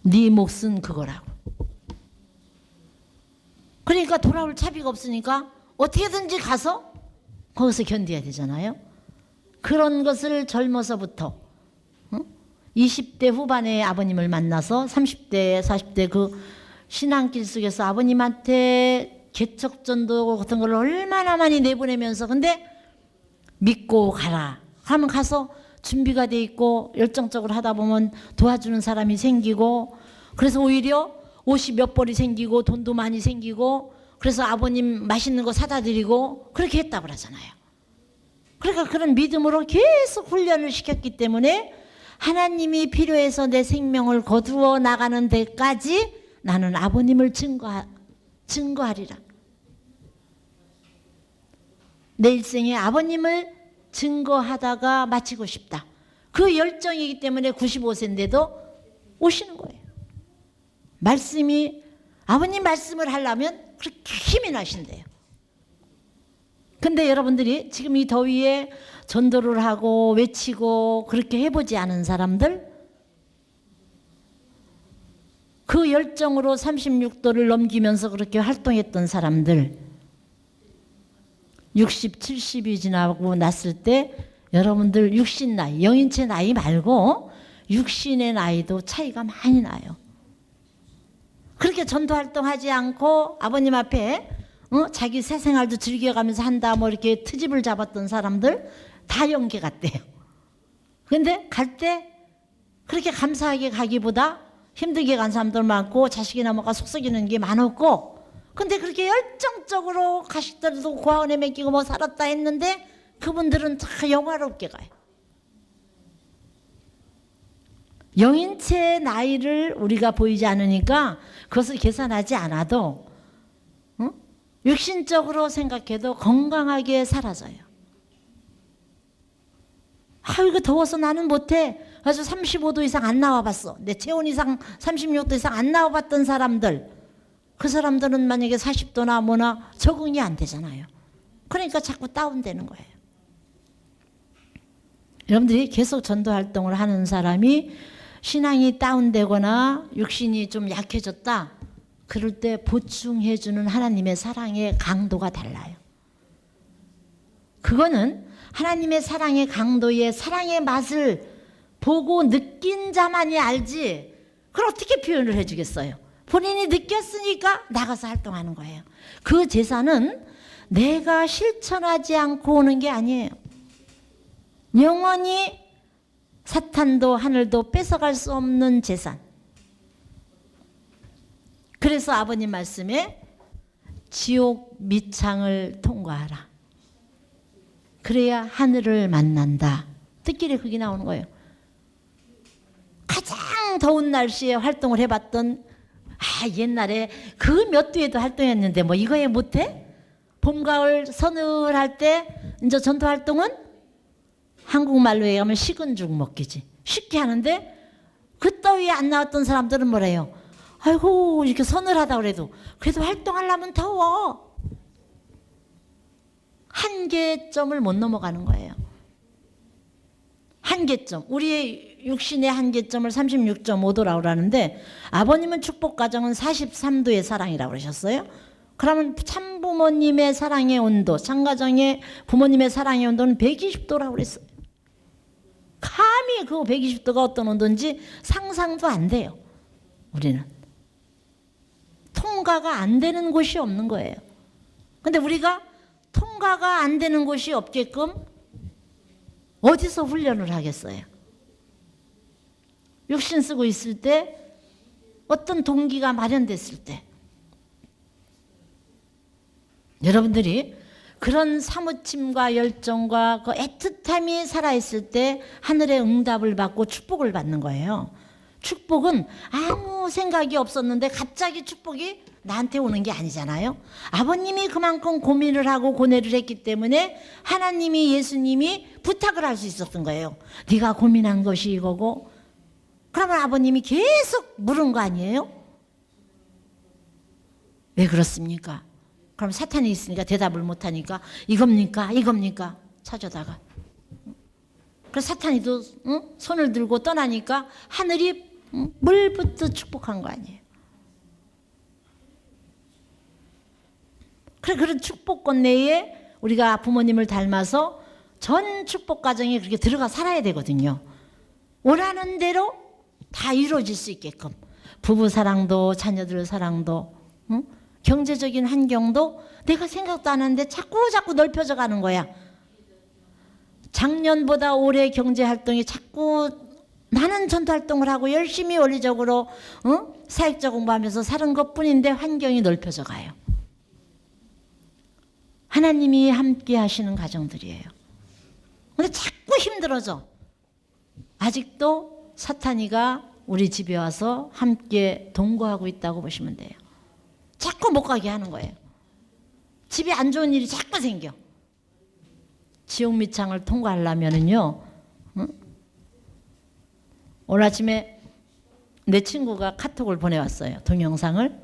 네 몫은 그거라고. 그러니까 돌아올 차비가 없으니까 어떻게든지 가서 거기서 견뎌야 되잖아요. 그런 것을 젊어서부터 20대 후반에 아버님을 만나서 30대 40대 그 신앙길 속에서 아버님한테 개척전도 같은 걸 얼마나 많이 내보내면서 근데 믿고 가라 하면 가서 준비가 돼 있고 열정적으로 하다 보면 도와주는 사람이 생기고 그래서 오히려 옷이 몇 벌이 생기고 돈도 많이 생기고 그래서 아버님 맛있는 거 사다 드리고 그렇게 했다고 그러잖아요. 그러니까 그런 믿음으로 계속 훈련을 시켰기 때문에 하나님이 필요해서 내 생명을 거두어 나가는 데까지 나는 아버님을 증거하리라. 내 일생에 아버님을 증거하다가 마치고 싶다. 그 열정이기 때문에 95세인데도 오시는 거예요. 말씀이, 아버님 말씀을 하려면 그렇게 힘이 나신대요. 근데 여러분들이 지금 이 더위에 전도를 하고 외치고 그렇게 해보지 않은 사람들, 그 열정으로 36도를 넘기면서 그렇게 활동했던 사람들, 60, 70이 지나고 났을 때 여러분들 육신 나이, 영인체 나이 말고 육신의 나이도 차이가 많이 나요. 그렇게 전도 활동하지 않고 아버님 앞에 자기 새 생활도 즐겨가면서 한다 뭐 이렇게 트집을 잡았던 사람들 다 영계 갔대요. 근데 갈 때 그렇게 감사하게 가기보다 힘들게 간 사람들 많고 자식이나 뭐가 속썩이는 게 많았고, 근데 그렇게 열정적으로 가식들도 고아원에 맡기고 뭐 살았다 했는데 그분들은 다 영화롭게 가요. 영인체의 나이를 우리가 보이지 않으니까 그것을 계산하지 않아도 육신적으로 생각해도 건강하게 살아져요. 이거 더워서 나는 못해. 그래서 35도 이상 안 나와봤어. 내 체온 이상 36도 이상 안 나와봤던 사람들, 그 사람들은 만약에 40도나 뭐나 적응이 안 되잖아요. 그러니까 자꾸 다운되는 거예요. 여러분들이 계속 전도 활동을 하는 사람이 신앙이 다운되거나 육신이 좀 약해졌다, 그럴 때 보충해주는 하나님의 사랑의 강도가 달라요. 그거는 하나님의 사랑의 강도의 사랑의 맛을 보고 느낀 자만이 알지, 그걸 어떻게 표현을 해주겠어요? 본인이 느꼈으니까 나가서 활동하는 거예요. 그 제사는 내가 실천하지 않고 오는 게 아니에요. 영원히 사탄도 하늘도 뺏어갈 수 없는 재산. 그래서 아버님 말씀에 지옥 밑창을 통과하라. 그래야 하늘을 만난다. 뜻길에 그게 나오는 거예요. 가장 더운 날씨에 활동을 해봤던, 옛날에 그 몇 도에도 활동했는데 뭐 이거에 못해? 봄, 가을 서늘할 때 이제 전도 활동은 한국말로 얘기하면 식은 죽 먹기지. 쉽게 하는데 그 더위에 안 나왔던 사람들은 뭐래요? 아이고 이렇게 서늘하다 그래도 활동하려면 더워. 한계점을 못 넘어가는 거예요. 한계점. 우리의 육신의 한계점을 36.5도라고 그러는데 아버님은 축복 가정은 43도의 사랑이라고 그러셨어요. 그러면 참부모님의 사랑의 온도, 참가정의 부모님의 사랑의 온도는 120도라고 그랬어요. 감히 그 120도가 어떤 온도인지 상상도 안 돼요. 우리는 통과가 안 되는 곳이 없는 거예요. 근데 우리가 통과가 안 되는 곳이 없게끔 어디서 훈련을 하겠어요? 육신 쓰고 있을 때, 어떤 동기가 마련됐을 때, 여러분들이 그런 사무침과 열정과 그 애틋함이 살아있을 때 하늘의 응답을 받고 축복을 받는 거예요. 축복은 아무 생각이 없었는데 갑자기 축복이 나한테 오는 게 아니잖아요. 아버님이 그만큼 고민을 하고 고뇌를 했기 때문에 하나님이, 예수님이 부탁을 할 수 있었던 거예요. 네가 고민한 것이 이거고. 그러면 아버님이 계속 물은 거 아니에요? 왜 그렇습니까? 그럼 사탄이 있으니까 대답을 못하니까 이겁니까? 이겁니까? 찾아다가. 그래서 사탄이도 손을 들고 떠나니까 하늘이 물부터 축복한 거 아니에요. 그래, 그런 축복권 내에 우리가 부모님을 닮아서 전 축복 가정에 그렇게 들어가 살아야 되거든요. 원하는 대로 다 이루어질 수 있게끔. 부부 사랑도 자녀들 사랑도 경제적인 환경도 내가 생각도 안 하는데 자꾸 넓혀져 가는 거야. 작년보다 올해 경제활동이 자꾸 많은 전도활동을 하고 열심히 원리적으로 사역자 공부하면서 사는 것뿐인데 환경이 넓혀져 가요. 하나님이 함께 하시는 가정들이에요. 근데 자꾸 힘들어져. 아직도 사탄이가 우리 집에 와서 함께 동거하고 있다고 보시면 돼요. 자꾸 못 가게 하는 거예요. 집에 안 좋은 일이 자꾸 생겨. 지옥 밑창을 통과하려면은요, 오늘 아침에 내 친구가 카톡을 보내왔어요. 동영상을.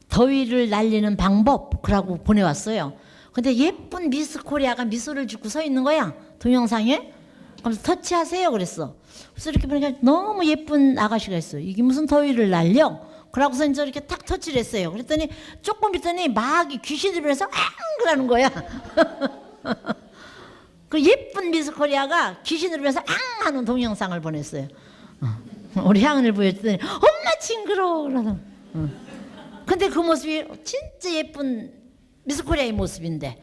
더위를 날리는 방법 그러고 보내왔어요. 근데 예쁜 미스 코리아가 미소를 짓고 서 있는 거야. 동영상에. 그래서 터치하세요 그랬어. 그래서 이렇게 보니까 너무 예쁜 아가씨가 있어요. 이게 무슨 더위를 날려? 그러고서 이제 이렇게 탁 터치를 했어요. 그랬더니 조금 있더니 막 귀신이 들면서 앙 그러는 거야. 그 예쁜 미스 코리아가 귀신을 들면서 앙 하는 동영상을 보냈어요. 우리 향은을 보여줬더니 엄마 징그러워 그러더니. 근데 그 모습이 진짜 예쁜 미스 코리아의 모습인데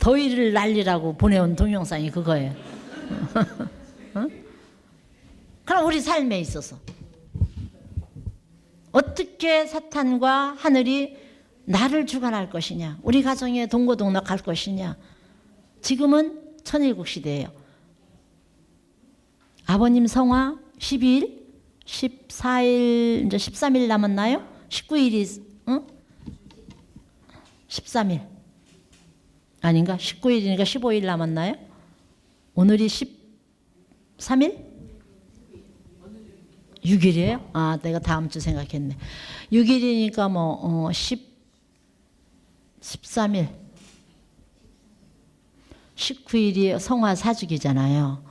더위를 날리라고 보내온 동영상이 그거예요. 그럼 우리 삶에 있어서 어떻게 사탄과 하늘이 나를 주관할 것이냐, 우리 가정에 동고동락할 것이냐. 지금은 천일국 시대예요. 아버님 성화 12일, 14일, 이제 13일 남았나요? 19일이 13일 아닌가? 19일이니까 15일 남았나요? 오늘이 13일? 6일이에요? 아, 내가 다음 주 생각했네. 6일이니까 뭐 13일 19일이 성화 4주기잖아요.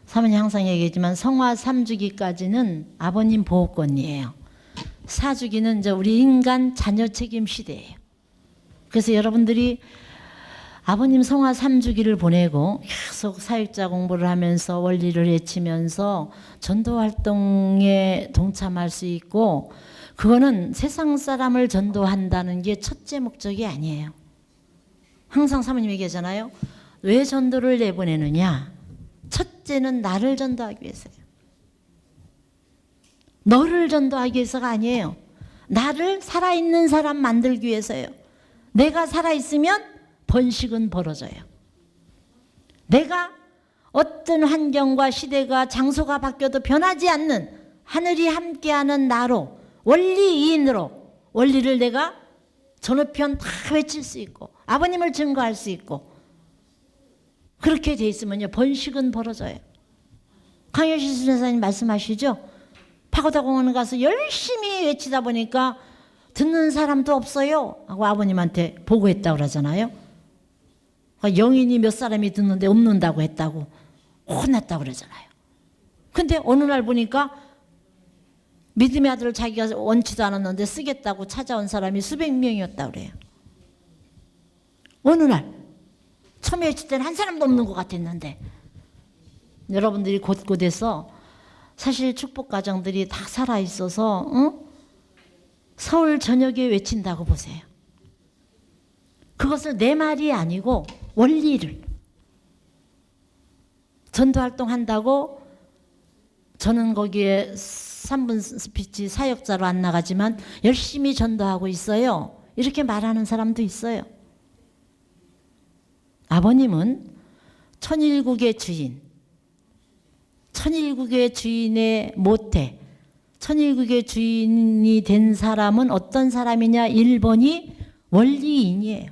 사모님 항상 얘기했지만 성화 3주기까지는 아버님 보호권이에요. 4주기는 이제 우리 인간 자녀 책임 시대예요. 그래서 여러분들이 아버님 성화 3주기를 보내고 계속 사역자 공부를 하면서 원리를 외치면서 전도 활동에 동참할 수 있고, 그거는 세상 사람을 전도한다는 게 첫째 목적이 아니에요. 항상 사모님 얘기하잖아요. 왜 전도를 내보내느냐? 첫째는 나를 전도하기 위해서예요. 너를 전도하기 위해서가 아니에요. 나를 살아있는 사람 만들기 위해서예요. 내가 살아있으면 번식은 벌어져요. 내가 어떤 환경과 시대가 장소가 바뀌어도 변하지 않는 하늘이 함께하는 나로, 원리인으로 원리를 내가 전우편 다 외칠 수 있고 아버님을 증거할 수 있고, 그렇게 돼 있으면요 번식은 벌어져요. 강효실 선생님 말씀하시죠. 파고다 공원 가서 열심히 외치다 보니까 듣는 사람도 없어요 하고 아버님한테 보고했다고 그러잖아요. 그러니까 영인이 몇 사람이 듣는데 없는다고 했다고 혼났다고 그러잖아요. 근데 어느 날 보니까 믿음의 아들을 자기가 원치도 않았는데 쓰겠다고 찾아온 사람이 수백 명이었다고 그래요. 어느 날 처음에 외칠 때는 한 사람도 없는 것 같았는데, 여러분들이 곳곳에서 사실 축복 가정들이 다 살아있어서 서울 저녁에 외친다고 보세요. 그것을 내 말이 아니고 원리를. 전도활동 한다고 저는 거기에 3분 스피치 사역자로 안 나가지만 열심히 전도하고 있어요. 이렇게 말하는 사람도 있어요. 아버님은 천일국의 주인, 천일국의 주인의 모태, 천일국의 주인이 된 사람은 어떤 사람이냐? 1번이 원리인이에요.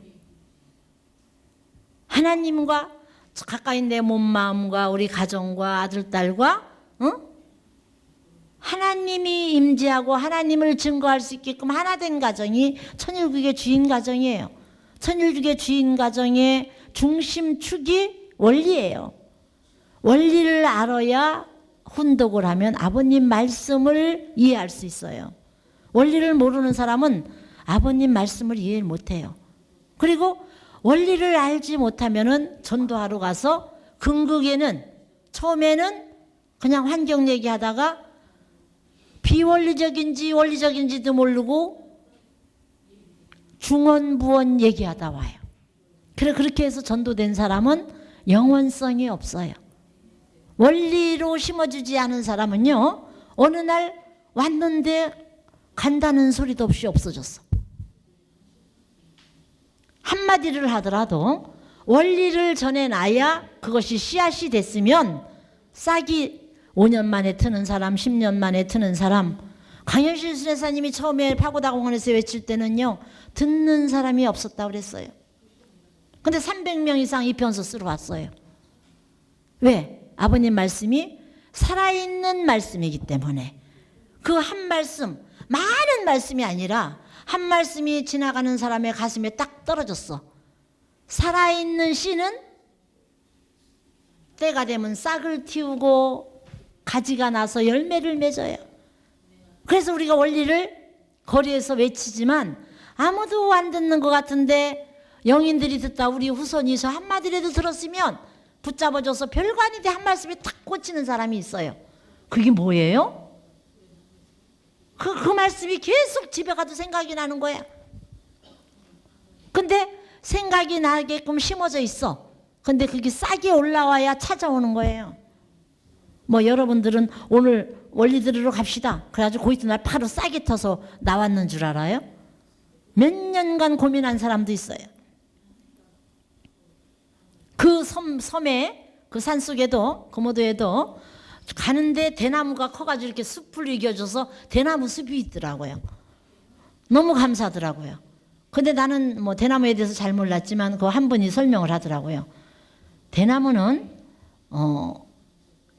하나님과 가까이 내 몸, 마음과 우리 가정과 아들, 딸과 하나님이 임재하고 하나님을 증거할 수 있게끔 하나 된 가정이 천일국의 주인 가정이에요. 천일국의 주인 가정의 중심축이 원리예요. 원리를 알아야 훈독을 하면 아버님 말씀을 이해할 수 있어요. 원리를 모르는 사람은 아버님 말씀을 이해 못해요. 그리고 원리를 알지 못하면은 전도하러 가서 궁극에는 처음에는 그냥 환경 얘기하다가 비원리적인지 원리적인지도 모르고 중언부언 얘기하다 와요. 그렇게 해서 전도된 사람은 영원성이 없어요. 원리로 심어주지 않은 사람은요, 어느 날 왔는데 간다는 소리도 없이 없어졌어. 한마디를 하더라도 원리를 전해놔야 그것이 씨앗이 됐으면 싹이 5년 만에 트는 사람, 10년 만에 트는 사람. 강현실 수레사님이 처음에 파고다공원에서 외칠 때는요, 듣는 사람이 없었다고 그랬어요. 근데 300명 이상 이편서 쓰러 왔어요. 왜? 아버님 말씀이 살아있는 말씀이기 때문에 그 한 말씀, 많은 말씀이 아니라 한 말씀이 지나가는 사람의 가슴에 딱 떨어졌어. 살아있는 씨는 때가 되면 싹을 틔우고 가지가 나서 열매를 맺어요. 그래서 우리가 원리를 거리에서 외치지만 아무도 안 듣는 것 같은데 영인들이 듣다 우리 후손이 저 한마디라도 들었으면 붙잡아줘서 별거 아닌데 한 말씀에 탁 꽂히는 사람이 있어요. 그게 뭐예요? 그 말씀이 계속 집에 가도 생각이 나는 거야. 근데 생각이 나게끔 심어져 있어. 근데 그게 싹이 올라와야 찾아오는 거예요. 뭐 여러분들은 오늘 원리 들으러 갑시다. 그래가지고 그 이튿날 바로 싹이 터서 나왔는 줄 알아요? 몇 년간 고민한 사람도 있어요. 그 섬에 그 산속에도 거모도에도 가는데 대나무가 커가지고 이렇게 숲을 이겨줘서 대나무 숲이 있더라고요. 너무 감사하더라고요. 근데 나는 뭐 대나무에 대해서 잘 몰랐지만 그 한 분이 설명을 하더라고요. 대나무는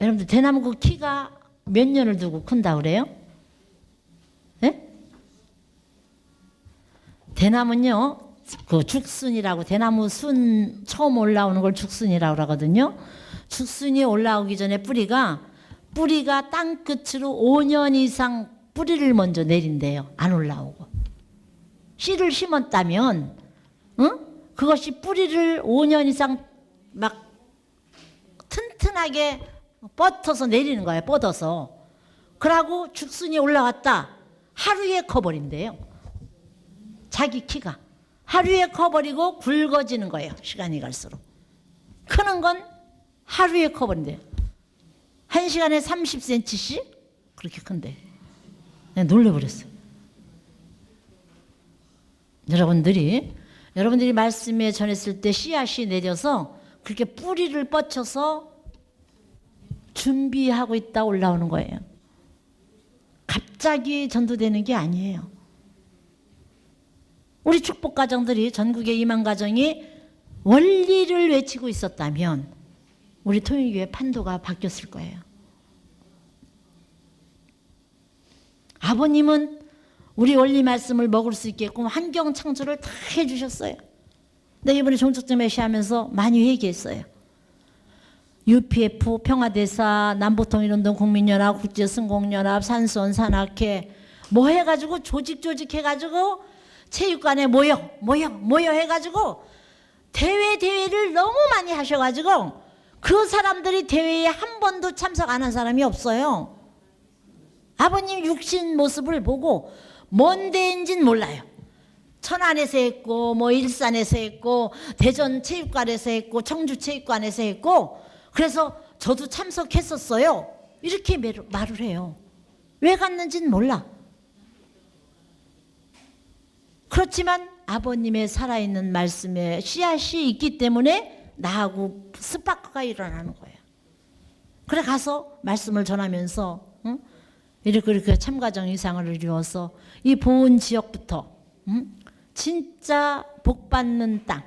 여러분들 대나무 그 키가 몇 년을 두고 큰다 그래요? 네? 대나무는요 그 죽순이라고, 대나무 순 처음 올라오는 걸 죽순이라고 그러거든요. 죽순이 올라오기 전에 뿌리가 땅 끝으로 5년 이상 뿌리를 먼저 내린대요. 안 올라오고. 씨를 심었다면 그것이 뿌리를 5년 이상 막 튼튼하게 뻗어서 내리는 거예요. 뻗어서. 그러고 죽순이 올라왔다. 하루에 커버린대요. 자기 키가. 하루에 커버리고 굵어지는 거예요. 시간이 갈수록. 크는 건 하루에 커버린대요. 1시간에 30cm씩? 그렇게 큰데. 내가 놀래버렸어요. 여러분들이 말씀에 전했을 때 씨앗이 내려서 그렇게 뿌리를 뻗쳐서 준비하고 있다 올라오는 거예요. 갑자기 전도되는 게 아니에요. 우리 축복가정들이 전국의 2만 가정이 원리를 외치고 있었다면 우리 통일교회 판도가 바뀌었을 거예요. 아버님은 우리 원리 말씀을 먹을 수 있게끔 환경 창조를 다 해주셨어요. 근데 이번에 종족점 메시하면서 많이 얘기했어요. UPF, 평화대사, 남북통일운동, 국민연합, 국제승공연합, 산수원, 산악회 뭐 해가지고 조직 해가지고 체육관에 모여 해가지고 대회를 너무 많이 하셔가지고 그 사람들이 대회에 한 번도 참석 안 한 사람이 없어요. 아버님 육신 모습을 보고 뭔 데인지는 몰라요. 천안에서 했고 뭐 일산에서 했고 대전 체육관에서 했고 청주 체육관에서 했고 그래서 저도 참석했었어요. 이렇게 말을 해요. 왜 갔는지는 몰라. 그렇지만 아버님의 살아있는 말씀에 씨앗이 있기 때문에 나하고 스파크가 일어나는 거예요. 그래 가서 말씀을 전하면서 이렇게 참가정 이상을 이루어서 이 보은 지역부터 진짜 복받는 땅.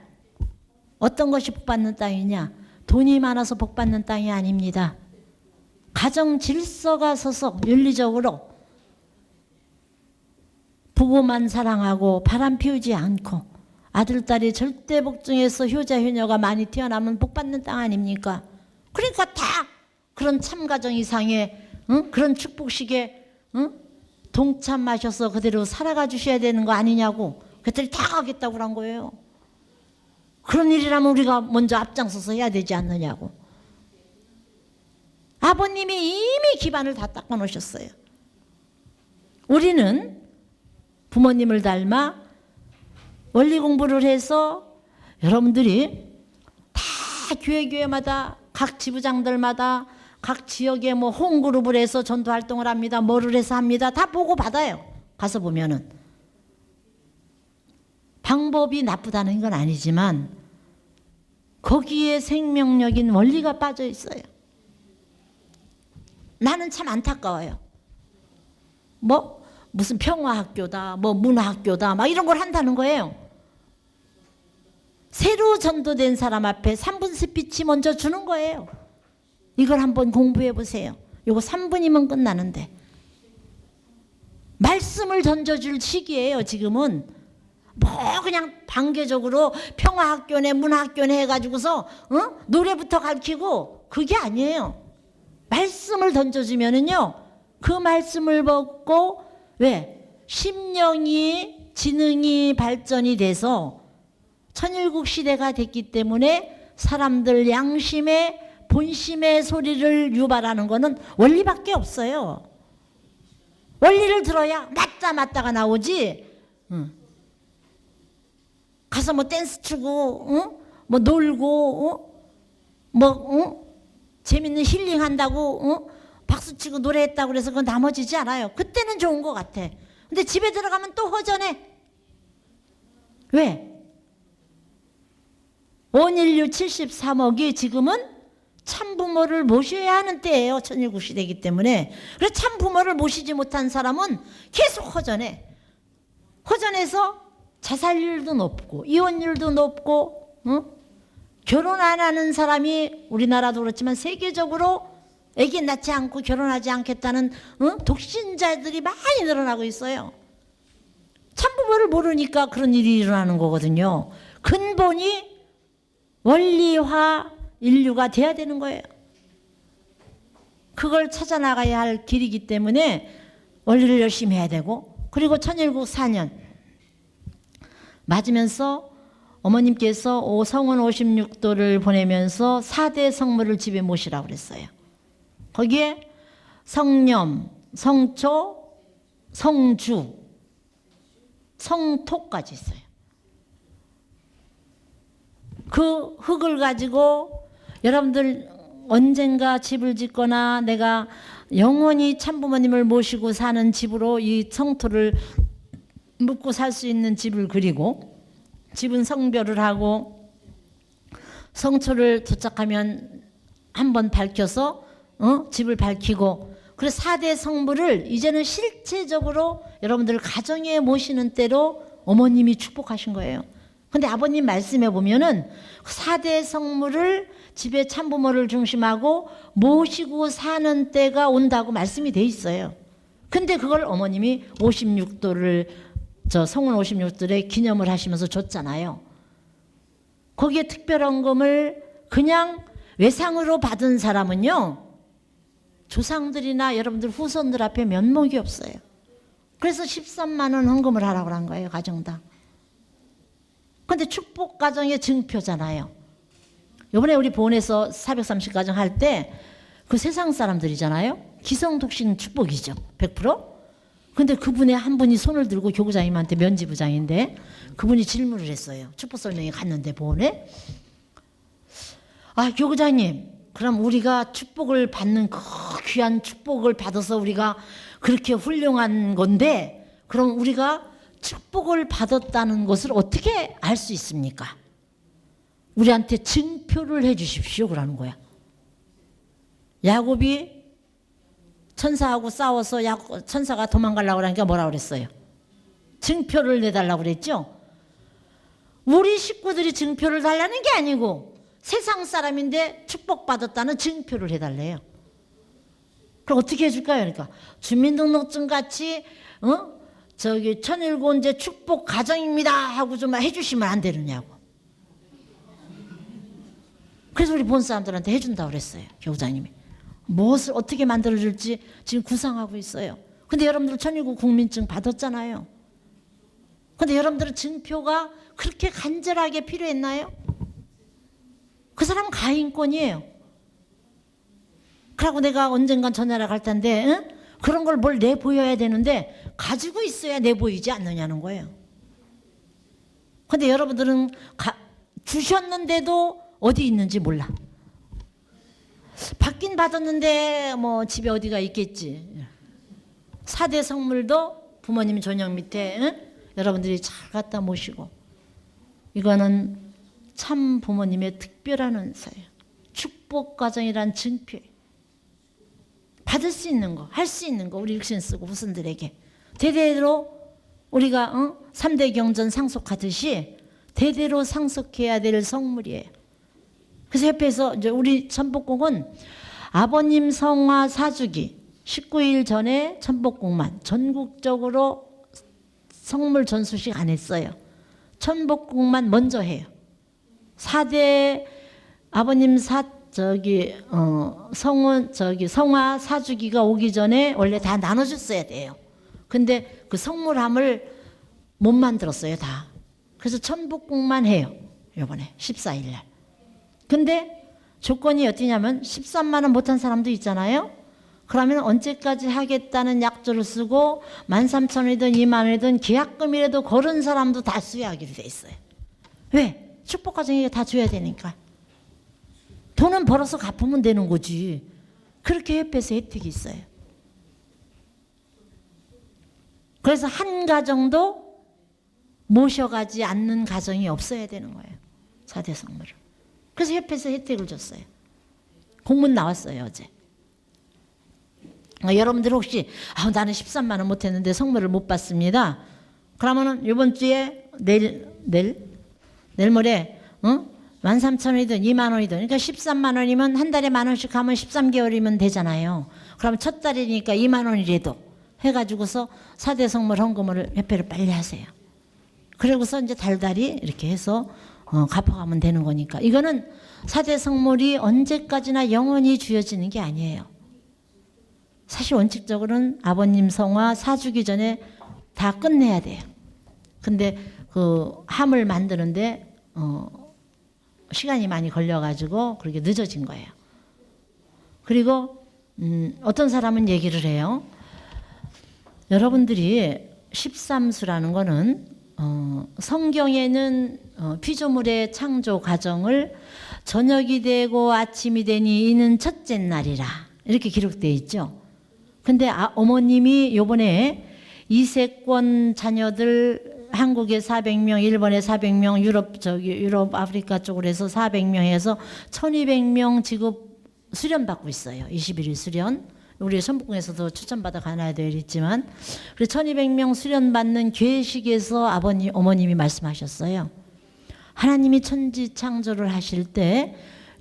어떤 것이 복받는 땅이냐? 돈이 많아서 복받는 땅이 아닙니다. 가정 질서가 서서 윤리적으로 부부만 사랑하고 바람 피우지 않고 아들, 딸이 절대 복종해서 효자, 효녀가 많이 태어나면 복받는 땅 아닙니까? 그러니까 다 그런 참가정 이상의 그런 축복식에 동참하셔서 그대로 살아가 주셔야 되는 거 아니냐고 그들이 다 하겠다고 그런 거예요. 그런 일이라면 우리가 먼저 앞장서서 해야 되지 않느냐고. 아버님이 이미 기반을 다 닦아 놓으셨어요. 우리는 부모님을 닮아 원리 공부를 해서 여러분들이 다 교회마다 각 지부장들마다 각 지역에 뭐 홈그룹을 해서 전도 활동을 합니다. 뭐를 해서 합니다. 다 보고 받아요. 가서 보면은. 방법이 나쁘다는 건 아니지만 거기에 생명력인 원리가 빠져 있어요. 나는 참 안타까워요. 뭐 무슨 평화학교다, 뭐 문화학교다, 막 이런 걸 한다는 거예요. 새로 전도된 사람 앞에 3분 스피치 먼저 주는 거예요. 이걸 한번 공부해 보세요. 요거 3분이면 끝나는데. 말씀을 던져줄 시기예요, 지금은. 뭐 그냥 단계적으로 평화학교네 문학교네 해가지고서 노래부터 가르치고 그게 아니에요. 말씀을 던져주면은요, 그 말씀을 받고 왜? 심령이 지능이 발전이 돼서 천일국 시대가 됐기 때문에 사람들 양심의 본심의 소리를 유발하는 거는 원리밖에 없어요. 원리를 들어야 맞다가 나오지. 가서 뭐 댄스 추고 뭐 놀고 재밌는 힐링 한다고 박수치고 노래했다고 그래서 그건 나머지지 않아요. 그때는 좋은 것 같아. 근데 집에 들어가면 또 허전해. 왜? 온 인류 73억이 지금은 참부모를 모셔야 하는 때예요. 천일국 시대이기 때문에. 그래서 참부모를 모시지 못한 사람은 계속 허전해. 허전해서 자살률도 높고 이혼율도 높고 결혼 안 하는 사람이 우리나라도 그렇지만 세계적으로 애기 낳지 않고 결혼하지 않겠다는 독신자들이 많이 늘어나고 있어요. 참부모를 모르니까 그런 일이 일어나는 거거든요. 근본이 원리화 인류가 돼야 되는 거예요. 그걸 찾아나가야 할 길이기 때문에 원리를 열심히 해야 되고, 그리고 천일국 4년 맞으면서 어머님께서 성원 56도를 보내면서 4대 성물을 집에 모시라고 그랬어요. 거기에 성념, 성초, 성주, 성토까지 있어요. 그 흙을 가지고 여러분들 언젠가 집을 짓거나 내가 영원히 참부모님을 모시고 사는 집으로 이 성토를 묻고 살 수 있는 집을 그리고, 집은 성별을 하고 성초를 도착하면 한번 밝혀서 집을 밝히고, 그래서 4대 성물을 이제는 실체적으로 여러분들 가정에 모시는 때로 어머님이 축복하신 거예요. 근데 아버님 말씀에 보면은 4대 성물을 집에 참부모를 중심하고 모시고 사는 때가 온다고 말씀이 돼 있어요. 근데 그걸 어머님이 56도를 성원 56도에 기념을 하시면서 줬잖아요. 거기에 특별헌금을 그냥 외상으로 받은 사람은요, 조상들이나 여러분들 후손들 앞에 면목이 없어요. 그래서 13만 원 헌금을 하라고 한 거예요, 가정당. 근데 축복 가정의 증표잖아요. 이번에 우리 보훈에서 430가정 할 때 그 세상 사람들이잖아요. 기성독신 축복이죠, 100%. 근데 그분의 한 분이 손을 들고 교구장님한테 면지부장인데 그분이 질문을 했어요. 축복 설명회 갔는데 보훈에. 아, 교구장님, 그럼 우리가 축복을 받는 그 귀한 축복을 받아서 우리가 그렇게 훌륭한 건데, 그럼 우리가 축복을 받았다는 것을 어떻게 알 수 있습니까? 우리한테 증표를 해 주십시오 그러는 거야. 야곱이 천사하고 싸워서 천사가 도망가려고 그러니까 뭐라고 그랬어요? 증표를 내달라고 그랬죠? 우리 식구들이 증표를 달라는 게 아니고 세상 사람인데 축복받았다는 증표를 해달래요. 그럼 어떻게 해줄까요? 그러니까 주민등록증 같이 천일곤제 축복 가정입니다 하고 좀 해주시면 안 되느냐고. 그래서 우리 본 사람들한테 해준다고 그랬어요, 교우장님이. 무엇을 어떻게 만들어줄지 지금 구상하고 있어요. 근데 여러분들 천일국 국민증 받았잖아요. 근데 여러분들은 증표가 그렇게 간절하게 필요했나요? 그 사람은 가인권이에요. 그러고 내가 언젠간 저 나라 갈 텐데 그런 걸 뭘 내보여야 되는데 가지고 있어야 내보이지 않느냐는 거예요. 근데 여러분들은 주셨는데도 어디 있는지 몰라. 받긴 받았는데 뭐 집에 어디가 있겠지. 4대 성물도 부모님 전형 밑에 여러분들이 잘 갖다 모시고, 이거는 참 부모님의 특별한 은사예요. 축복 가정이란 증표예요. 받을 수 있는 거, 할 수 있는 거 우리 육신 쓰고 후손들에게 대대로 우리가 3대 경전 상속하듯이 대대로 상속해야 될 성물이에요. 그래서 옆에서 이제 우리 천복궁은 아버님 성화 사주기 19일 전에 천복궁만 전국적으로 성물 전수식 안 했어요. 천복궁만 먼저 해요. 4대 아버님 성화 사주기가 오기 전에 원래 다 나눠줬어야 돼요. 근데 그 성물함을 못 만들었어요, 다. 그래서 천복궁만 해요. 이번에 14일 날. 근데 조건이 어디냐면 13만 원 못한 사람도 있잖아요. 그러면 언제까지 하겠다는 약조를 쓰고 13,000원이든 2만 원이든 계약금이라도 걸은 사람도 다 수여하기로 돼 있어요. 왜? 축복가정에게 다 줘야 되니까. 돈은 벌어서 갚으면 되는 거지. 그렇게 협회에서 혜택이 있어요. 그래서 한 가정도 모셔가지 않는 가정이 없어야 되는 거예요. 4대 성물을. 그래서 협회에서 혜택을 줬어요. 공문 나왔어요, 어제. 여러분들 혹시 나는 13만 원 못했는데 성물을 못 받습니다. 그러면은 이번 주에 내일 모레 13,000원이든 2만 원이든 그러니까 13만 원이면 한 달에 만 원씩 하면 13개월이면 되잖아요. 그러면 첫 달이니까 2만 원이라도 해가지고서 4대 성물 헌금을 협회를 빨리 하세요. 그러고서 이제 달달이 이렇게 해서 갚아가면 되는 거니까. 이거는 4대 성물이 언제까지나 영원히 주어지는 게 아니에요. 사실 원칙적으로는 아버님 성화 사주기 전에 다 끝내야 돼요. 근데 그 함을 만드는데 시간이 많이 걸려가지고 그렇게 늦어진 거예요. 그리고 어떤 사람은 얘기를 해요. 여러분들이 13수라는 거는 성경에는 피조물의 창조 과정을 저녁이 되고 아침이 되니 이는 첫째 날이라 이렇게 기록되어 있죠. 근데 어머님이 요번에 이세권 자녀들 한국에 400명, 일본에 400명, 유럽 아프리카 쪽으로 해서 400명 해서 1200명 지급 수련받고 있어요. 21일 수련. 우리 천복궁에서도 추천받아 가나야 되어 있지만 그래서 1200명 수련받는 계식에서 어머님이 말씀하셨어요. 하나님이 천지 창조를 하실 때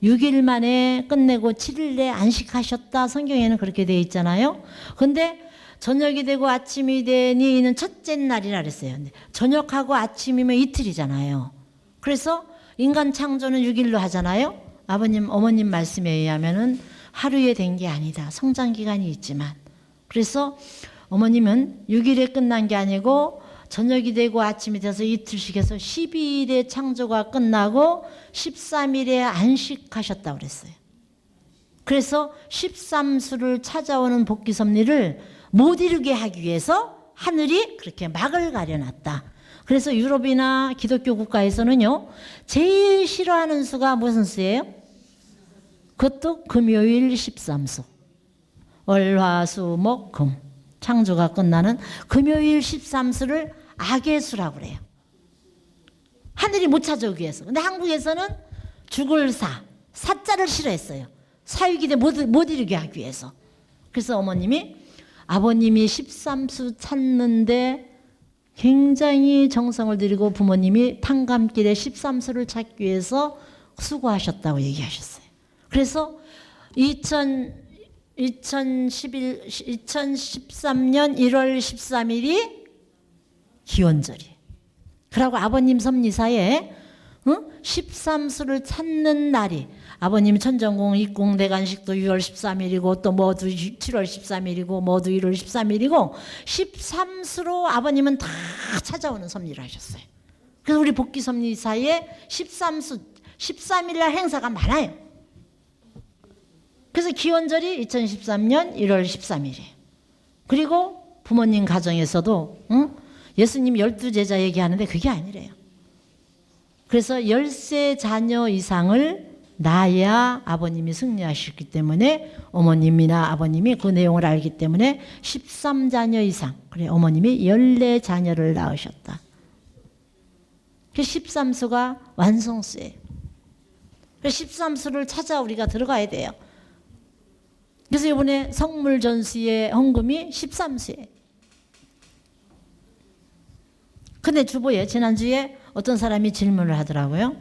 6일 만에 끝내고 7일에 안식하셨다. 성경에는 그렇게 되어 있잖아요. 근데 저녁이 되고 아침이 되니 이는 첫째 날이라 그랬어요. 저녁하고 아침이면 이틀이잖아요. 그래서 인간 창조는 6일로 하잖아요. 어머님 말씀에 의하면은 하루에 된 게 아니다. 성장 기간이 있지만. 그래서 어머님은 6일에 끝난 게 아니고 저녁이 되고 아침이 돼서 이틀씩 해서 12일에 창조가 끝나고 13일에 안식하셨다고 그랬어요. 그래서 13수를 찾아오는 복귀 섭리를 못 이루게 하기 위해서 하늘이 그렇게 막을 가려놨다. 그래서 유럽이나 기독교 국가에서는요, 제일 싫어하는 수가 무슨 수예요? 그것도 금요일 13수. 월, 화, 수, 목, 금. 창조가 끝나는 금요일 13수를 악의 수라고 그래요. 하늘이 못 찾아오기 위해서. 근데 한국에서는 죽을 사자를 싫어했어요. 사유기대 못 이루게 하기 위해서. 그래서 아버님이 13수 찾는데 굉장히 정성을 들이고 부모님이 탕감길에 13수를 찾기 위해서 수고하셨다고 얘기하셨어요. 그래서 2013년 1월 13일이 기원절이에요. 그러고 아버님 섭리사에 13수를 찾는 날이 아버님 천정궁 입궁 대관식도 6월 13일이고 또 모두 7월 13일이고 모두 1월 13일이고 13수로 아버님은 다 찾아오는 섭리를 하셨어요. 그래서 우리 복귀 섭리사에 13수 13일날 행사가 많아요. 그래서 기원절이 2013년 1월 13일이에요. 그리고 부모님 가정에서도 예수님 12제자 얘기하는데 그게 아니래요. 그래서 10세 자녀 이상을 낳아야 아버님이 승리하셨기 때문에 어머님이나 아버님이 그 내용을 알기 때문에 13자녀 이상, 그래 어머님이 14자녀를 낳으셨다. 그 13수가 완성수예요. 그 13수를 찾아 우리가 들어가야 돼요. 그래서 이번에 성물 전수의 헌금이 13수예요. 근데 주보에 지난주에 어떤 사람이 질문을 하더라고요.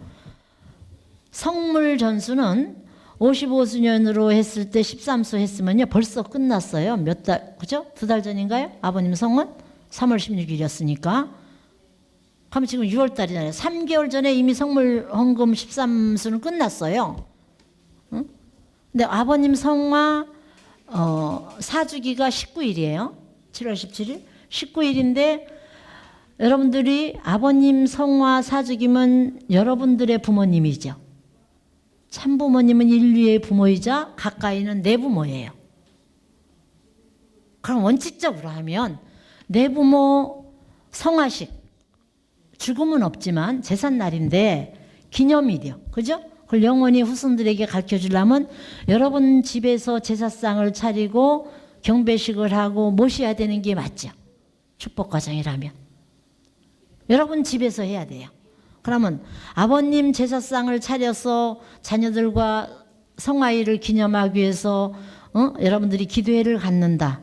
성물 전수는 55수년으로 했을 때 13수 했으면요 벌써 끝났어요. 몇 달, 그죠? 2달 전인가요? 아버님 성은 3월 16일이었으니까. 그럼 지금 6월 달이잖아요. 3개월 전에 이미 성물 헌금 13수는 끝났어요. 응? 근데 아버님 성화 사주기가 19일이에요. 7월 17일. 19일인데 여러분들이 아버님 성화 사주기면 여러분들의 부모님이죠. 참부모님은 인류의 부모이자 가까이는 내 부모예요. 그럼 원칙적으로 하면 내 부모 성화식, 죽음은 없지만 제삿날인데 기념일이요. 그죠? 그걸 영원히 후손들에게 가르쳐 주려면 여러분 집에서 제사상을 차리고 경배식을 하고 모셔야 되는 게 맞죠. 축복과정이라면. 여러분 집에서 해야 돼요. 그러면 아버님 제사상을 차려서 자녀들과 성화일을 기념하기 위해서 여러분들이 기도회를 갖는다.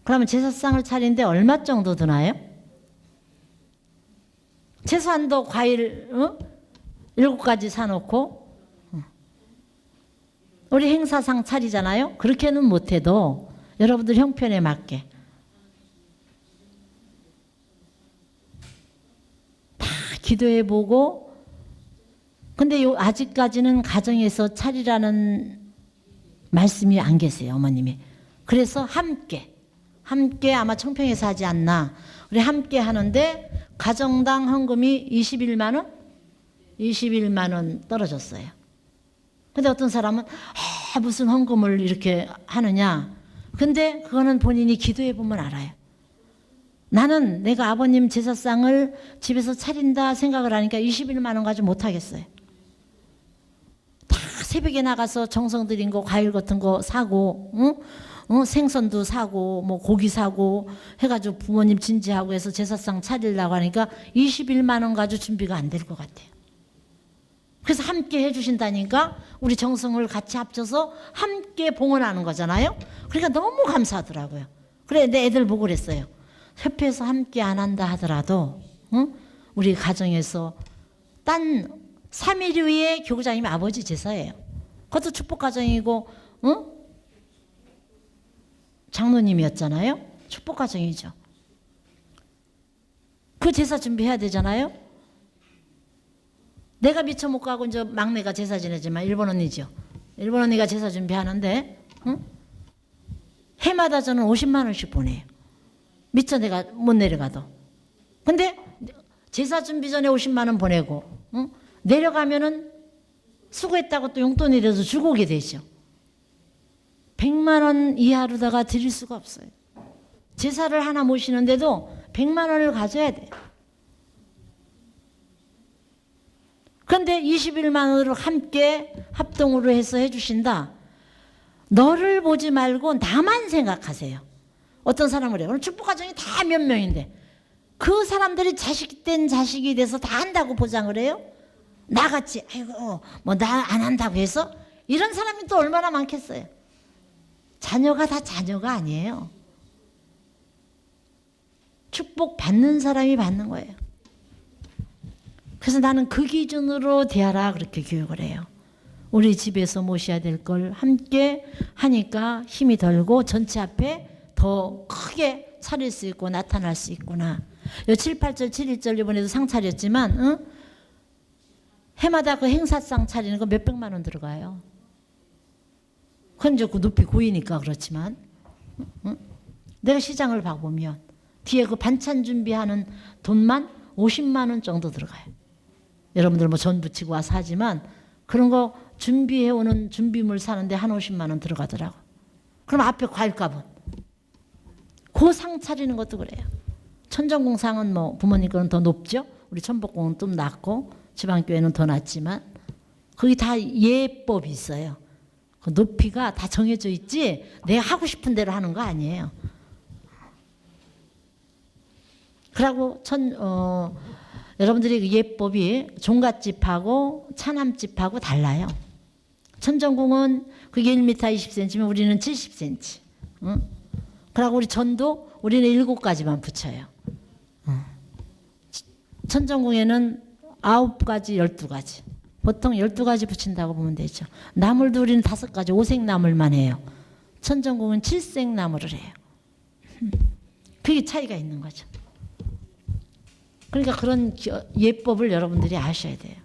그러면 제사상을 차리는데 얼마 정도 드나요? 최소한도 과일 7가지 사놓고 우리 행사상 차리잖아요. 그렇게는 못해도 여러분들 형편에 맞게 기도해보고. 근데 아직까지는 가정에서 차리라는 말씀이 안 계세요, 어머님이. 그래서 함께 아마 청평에서 하지 않나. 우리 함께 하는데 가정당 헌금이 21만 원? 21만 원 떨어졌어요. 근데 어떤 사람은 무슨 헌금을 이렇게 하느냐. 근데 그거는 본인이 기도해보면 알아요. 나는 내가 아버님 제사상을 집에서 차린다 생각을 하니까 21만 원 가지고 못하겠어요. 다 새벽에 나가서 정성 들인 거 과일 같은 거 사고 생선도 사고 뭐 고기 사고 해가지고 부모님 진지하고 해서 제사상 차리려고 하니까 21만 원 가지고 준비가 안 될 것 같아요. 그래서 함께 해주신다니까 우리 정성을 같이 합쳐서 함께 봉헌하는 거잖아요. 그러니까 너무 감사하더라고요. 그래 내 애들 보고 그랬어요. 협회에서 함께 안 한다 하더라도 우리 가정에서 딴 3일 후에 교구장님이 아버지 제사예요. 그것도 축복가정이고 장로님이었잖아요. 축복가정이죠. 그 제사 준비해야 되잖아요. 내가 미처 못 가고 이제 막내가 제사 지내지만 일본 언니죠. 일본 언니가 제사 준비하는데 해마다 저는 50만 원씩 보내요. 미처 내가 못 내려가도. 근데 제사 준비 전에 50만 원 보내고 내려가면은 수고했다고 또 용돈이라도 주고 오게 되죠. 100만 원 이하로다가 드릴 수가 없어요. 제사를 하나 모시는데도 100만 원을 가져야 돼요. 그런데 21만 원으로 함께 합동으로 해서 해주신다. 너를 보지 말고 나만 생각하세요. 어떤 사람은 그래요. 오늘 축복가정이 다 몇 명인데 그 사람들이 자식된 자식이 돼서 다 한다고 보장을 해요? 나같이 아이고 뭐 나 안 한다고 해서 이런 사람이 또 얼마나 많겠어요. 자녀가 다 자녀가 아니에요. 축복 받는 사람이 받는 거예요. 그래서 나는 그 기준으로 대하라 그렇게 교육을 해요. 우리 집에서 모셔야 될 걸 함께 하니까 힘이 덜고 전체 앞에 더 크게 차릴 수 있고 나타날 수 있구나. 요 7, 8절, 7, 1절 이번에도 상 차렸지만 해마다 그 행사상 차리는 거 몇백만 원 들어가요. 그건 이제 그 높이 고이니까 그렇지만 내가 시장을 봐보면 뒤에 그 반찬 준비하는 돈만 50만 원 정도 들어가요. 여러분들 뭐 전 부치고 와서 하지만 그런 거 준비해오는 준비물 사는데 한 50만 원 들어가더라고. 그럼 앞에 과일값은 그 상 차리는 것도 그래요. 천정공상은 뭐 부모님 거는 더 높죠. 우리 천복공은 좀 낮고 지방교회는 더 낮지만 거기 다 예법이 있어요. 그 높이가 다 정해져 있지 내가 하고 싶은 대로 하는 거 아니에요. 그리고 여러분들이 그 예법이 종갓집하고 차남집하고 달라요. 천정궁은 그게 1m 20cm면 우리는 70cm. 그리고 우리 전도 우리는 7가지만 붙여요. 천정궁에는 9가지, 12가지. 보통 12가지 붙인다고 보면 되죠. 나물도 우리는 5가지, 오색나물만 해요. 천정궁은 7색나물을 해요. 그게 차이가 있는 거죠. 그러니까 그런 예법을 여러분들이 아셔야 돼요.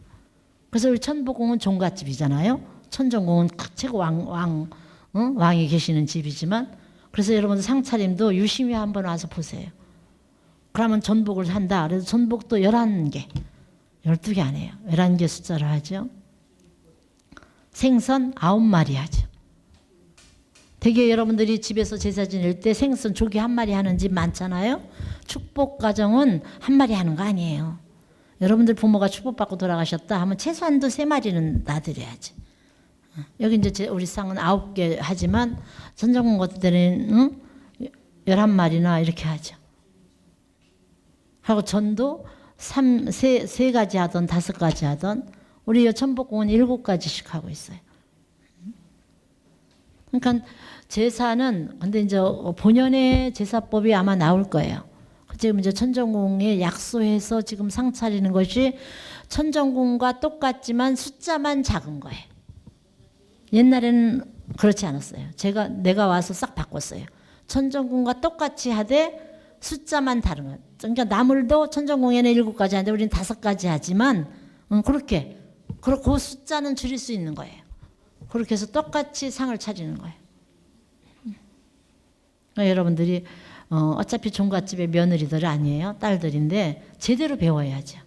그래서 우리 천복궁은 종갓집이잖아요. 천정궁은 최고 왕이 계시는 집이지만, 그래서 여러분들 상차림도 유심히 한번 와서 보세요. 그러면 전복을 한다. 그래서 전복도 11개, 12개 안 해요. 11개 숫자로 하죠. 생선 9마리 하죠. 되게 여러분들이 집에서 제사 지낼 때 생선 조기 1마리 하는 집 많잖아요. 축복 가정은 1마리 하는 거 아니에요. 여러분들 부모가 축복받고 돌아가셨다 하면 최소한도 3마리는 놔드려야지. 여기 이제 우리 상은 9개 하지만 선정궁 같은 데는 11마리나 이렇게 하죠. 하고 전도 3가지 하던 5가지 하던, 우리 천복궁은 7가지씩 하고 있어요. 그러니까 제사는, 근데 이제 본연의 제사법이 아마 나올 거예요. 지금 이제 천정궁에 약소해서 지금 상 차리는 것이 천정궁과 똑같지만 숫자만 작은 거예요. 옛날에는 그렇지 않았어요. 내가 와서 싹 바꿨어요. 천정궁과 똑같이 하되 숫자만 다른 거예요. 그러니까 나물도 천정궁에는 7가지 하는데 우리는 5가지 하지만 그렇게, 그리고 그 숫자는 줄일 수 있는 거예요. 그렇게 해서 똑같이 상을 차리는 거예요. 그러니까 여러분들이 어차피 종갓집의 며느리들 아니에요. 딸들인데 제대로 배워야죠.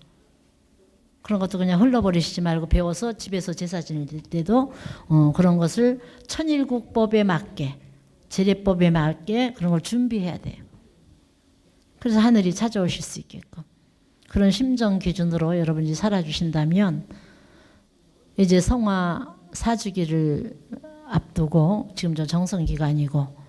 그런 것도 그냥 흘러버리시지 말고 배워서 집에서 제사 지낼 때도 그런 것을 천일국법에 맞게, 제례법에 맞게 그런 걸 준비해야 돼요. 그래서 하늘이 찾아오실 수 있게끔 그런 심정 기준으로 여러분이 살아주신다면, 이제 성화 4주기를 앞두고 지금 저 정성기간이고,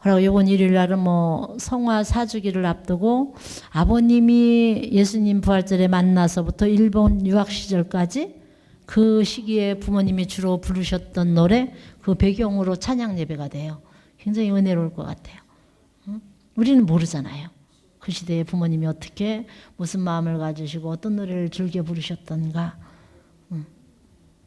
그리고 이번 일요일 날은 뭐 성화 4주기를 앞두고 아버님이 예수님 부활절에 만나서부터 일본 유학 시절까지 그 시기에 부모님이 주로 부르셨던 노래, 그 배경으로 찬양 예배가 돼요. 굉장히 은혜로울 것 같아요. 우리는 모르잖아요. 그 시대에 부모님이 어떻게, 무슨 마음을 가지시고 어떤 노래를 즐겨 부르셨던가.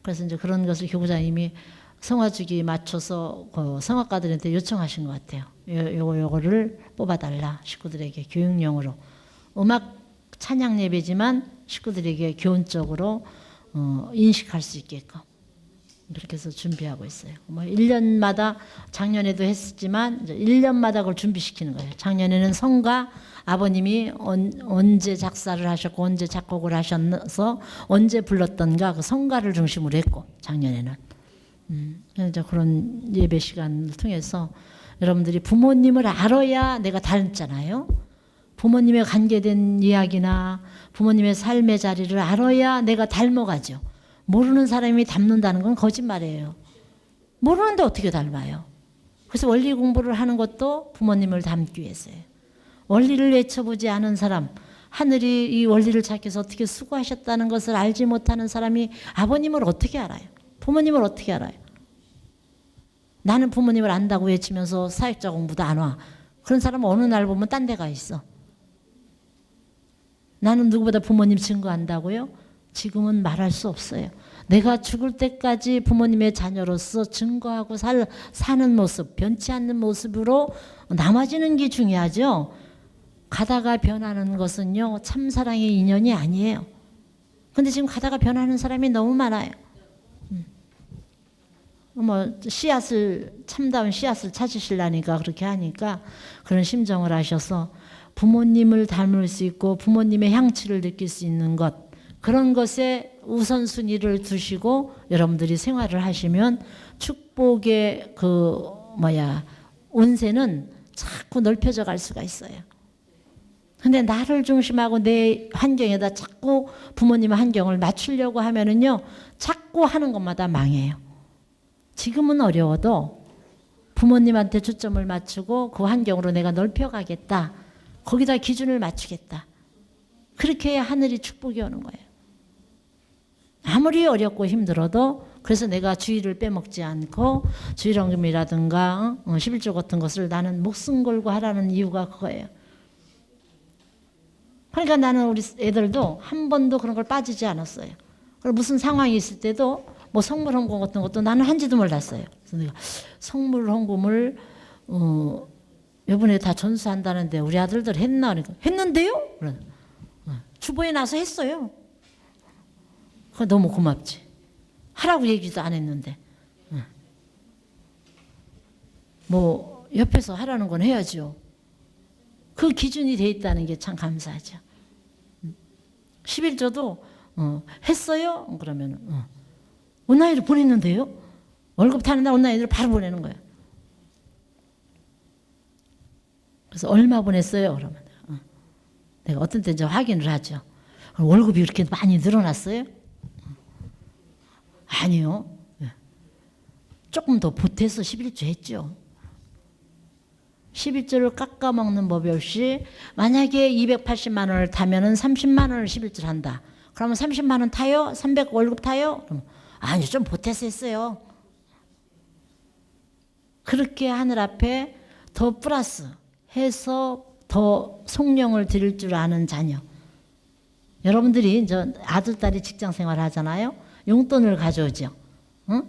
그래서 이제 그런 것을 교구장님이 성화주기 맞춰서 그 성악가들한테 요청하신 것 같아요. 요거를 뽑아달라. 식구들에게 교육용으로. 음악 찬양 예배지만 식구들에게 교훈적으로 인식할 수 있게끔. 그렇게 해서 준비하고 있어요. 뭐 1년마다, 작년에도 했지만 이제 1년마다 그걸 준비시키는 거예요. 작년에는 성가, 아버님이 언제 작사를 하셨고 언제 작곡을 하셔서 언제 불렀던가 그 성가를 중심으로 했고, 작년에는. 그래서 그런 예배 시간을 통해서 여러분들이 부모님을 알아야 내가 닮잖아요. 부모님에 관계된 이야기나 부모님의 삶의 자리를 알아야 내가 닮아가죠. 모르는 사람이 닮는다는 건 거짓말이에요. 모르는데 어떻게 닮아요? 그래서 원리 공부를 하는 것도 부모님을 닮기 위해서예요. 원리를 외쳐보지 않은 사람, 하늘이 이 원리를 찾기 위해서 어떻게 수고하셨다는 것을 알지 못하는 사람이 아버님을 어떻게 알아요? 부모님을 어떻게 알아요? 나는 부모님을 안다고 외치면서 사역자 공부도 안 와. 그런 사람은 어느 날 보면 딴 데가 있어. 나는 누구보다 부모님 증거한다고요? 지금은 말할 수 없어요. 내가 죽을 때까지 부모님의 자녀로서 증거하고 사는 모습, 변치 않는 모습으로 남아지는 게 중요하죠. 가다가 변하는 것은요, 참사랑의 인연이 아니에요. 근데 지금 가다가 변하는 사람이 너무 많아요. 뭐 참다운 씨앗을 찾으시려니까 그렇게 하니까 그런 심정을 하셔서 부모님을 닮을 수 있고 부모님의 향취를 느낄 수 있는 것, 그런 것에 우선순위를 두시고 여러분들이 생활을 하시면 축복의 운세는 자꾸 넓혀져 갈 수가 있어요. 근데 나를 중심하고 내 환경에다 자꾸 부모님의 환경을 맞추려고 하면은요, 자꾸 하는 것마다 망해요. 지금은 어려워도 부모님한테 초점을 맞추고 그 환경으로 내가 넓혀가겠다. 거기다 기준을 맞추겠다. 그렇게 해야 하늘이 축복이 오는 거예요. 아무리 어렵고 힘들어도, 그래서 내가 주의를 빼먹지 않고 주일원금이라든가 11조 같은 것을 나는 목숨 걸고 하라는 이유가 그거예요. 그러니까 나는 우리 애들도 한 번도 그런 걸 빠지지 않았어요. 그리고 무슨 상황이 있을 때도 뭐 성물 헌금 같은 것도 나는 한지도 몰랐어요. 그래서 내가 성물 헌금을 이번에 다 전수한다는데 우리 아들들 했나? 그러니까 했는데요? 그래. 주보에 나서 했어요. 그거 너무 고맙지. 하라고 얘기도 안 했는데. 뭐 옆에서 하라는 건 해야죠. 그 기준이 돼 있다는 게 참 감사하죠. 11조도 했어요? 그러면 온라인으로 보냈는데요? 월급 타는 날 온라인으로 바로 보내는 거예요. 그래서 얼마 보냈어요? 그러면 내가 어떤 때 이제 확인을 하죠. 월급이 이렇게 많이 늘어났어요? 아니요. 조금 더 보태서 11조 했죠. 11조를 깎아먹는 법이 없이 만약에 280만 원을 타면은 30만 원을 11조를 한다. 그러면 30만 원 타요? 300 월급 타요? 그러면 아니요, 좀 보태서 했어요. 그렇게 하늘 앞에 더 플러스 해서 더 속령을 드릴 줄 아는 자녀. 여러분들이 이제 아들, 딸이 직장 생활 하잖아요. 용돈을 가져오죠. 응?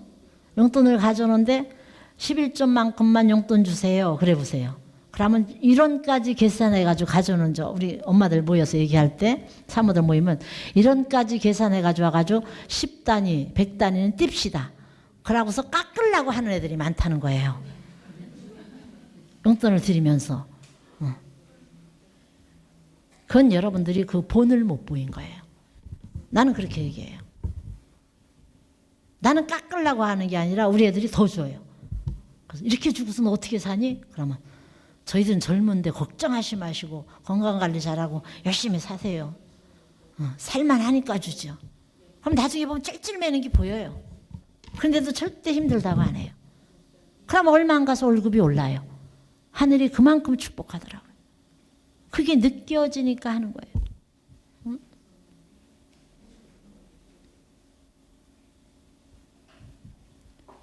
용돈을 가져오는데 11조만큼만 용돈 주세요. 그래 보세요. 그러면 1원까지 계산해가지고 가져오는 우리 엄마들 모여서 얘기할 때 사모들 모이면 1원까지 계산해가지고 와가지고 10단위, 100단위는 띱시다. 그러고서 깎으려고 하는 애들이 많다는 거예요. 용돈을 드리면서. 그건 여러분들이 그 본을 못 보인 거예요. 나는 그렇게 얘기해요. 나는 깎으려고 하는 게 아니라 우리 애들이 더 줘요. 그래서 이렇게 주고서는 어떻게 사니? 그러면 저희들은 젊은데 걱정하지 마시고 건강관리 잘하고 열심히 사세요. 살만하니까 주죠. 그럼 나중에 보면 찔찔매는 게 보여요. 그런데도 절대 힘들다고 안 해요. 그럼 얼마 안 가서 월급이 올라요. 하늘이 그만큼 축복하더라고요. 그게 느껴지니까 하는 거예요.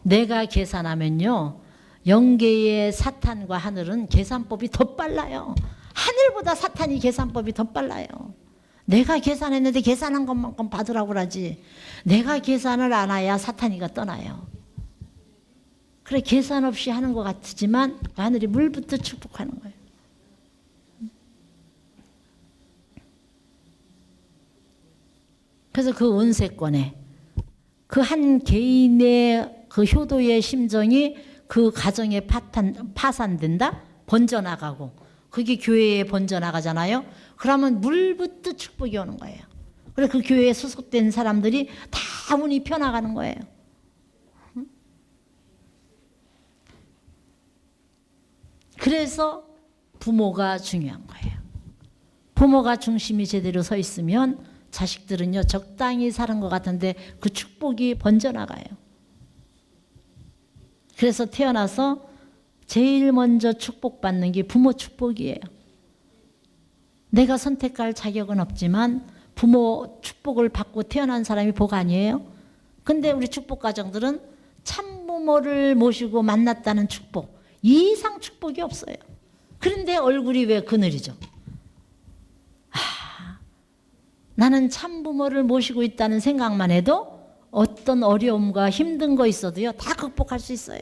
내가 계산하면요, 영계의 사탄과 하늘은 계산법이 더 빨라요. 하늘보다 사탄이 계산법이 더 빨라요. 내가 계산했는데 계산한 것만큼 받으라고 그러지. 내가 계산을 안 해야 사탄이가 떠나요. 그래, 계산 없이 하는 것 같지만 하늘이 물부터 축복하는 거예요. 그래서 그 은세권에 그 한 개인의 그 효도의 심정이 그 가정에 파산된다? 번져나가고 그게 교회에 번져나가잖아요. 그러면 물부터 축복이 오는 거예요. 그래서 그 교회에 소속된 사람들이 다 운이 펴나가는 거예요. 그래서 부모가 중요한 거예요. 부모가 중심이 제대로 서 있으면 자식들은요, 적당히 사는 것 같은데 그 축복이 번져나가요. 그래서 태어나서 제일 먼저 축복받는 게 부모 축복이에요. 내가 선택할 자격은 없지만 부모 축복을 받고 태어난 사람이 복 아니에요? 근데 우리 축복 가정들은 참부모를 모시고 만났다는 축복, 이 이상 축복이 없어요. 그런데 얼굴이 왜 그늘이죠? 나는 참부모를 모시고 있다는 생각만 해도 어떤 어려움과 힘든 거 있어도요, 다 극복할 수 있어요.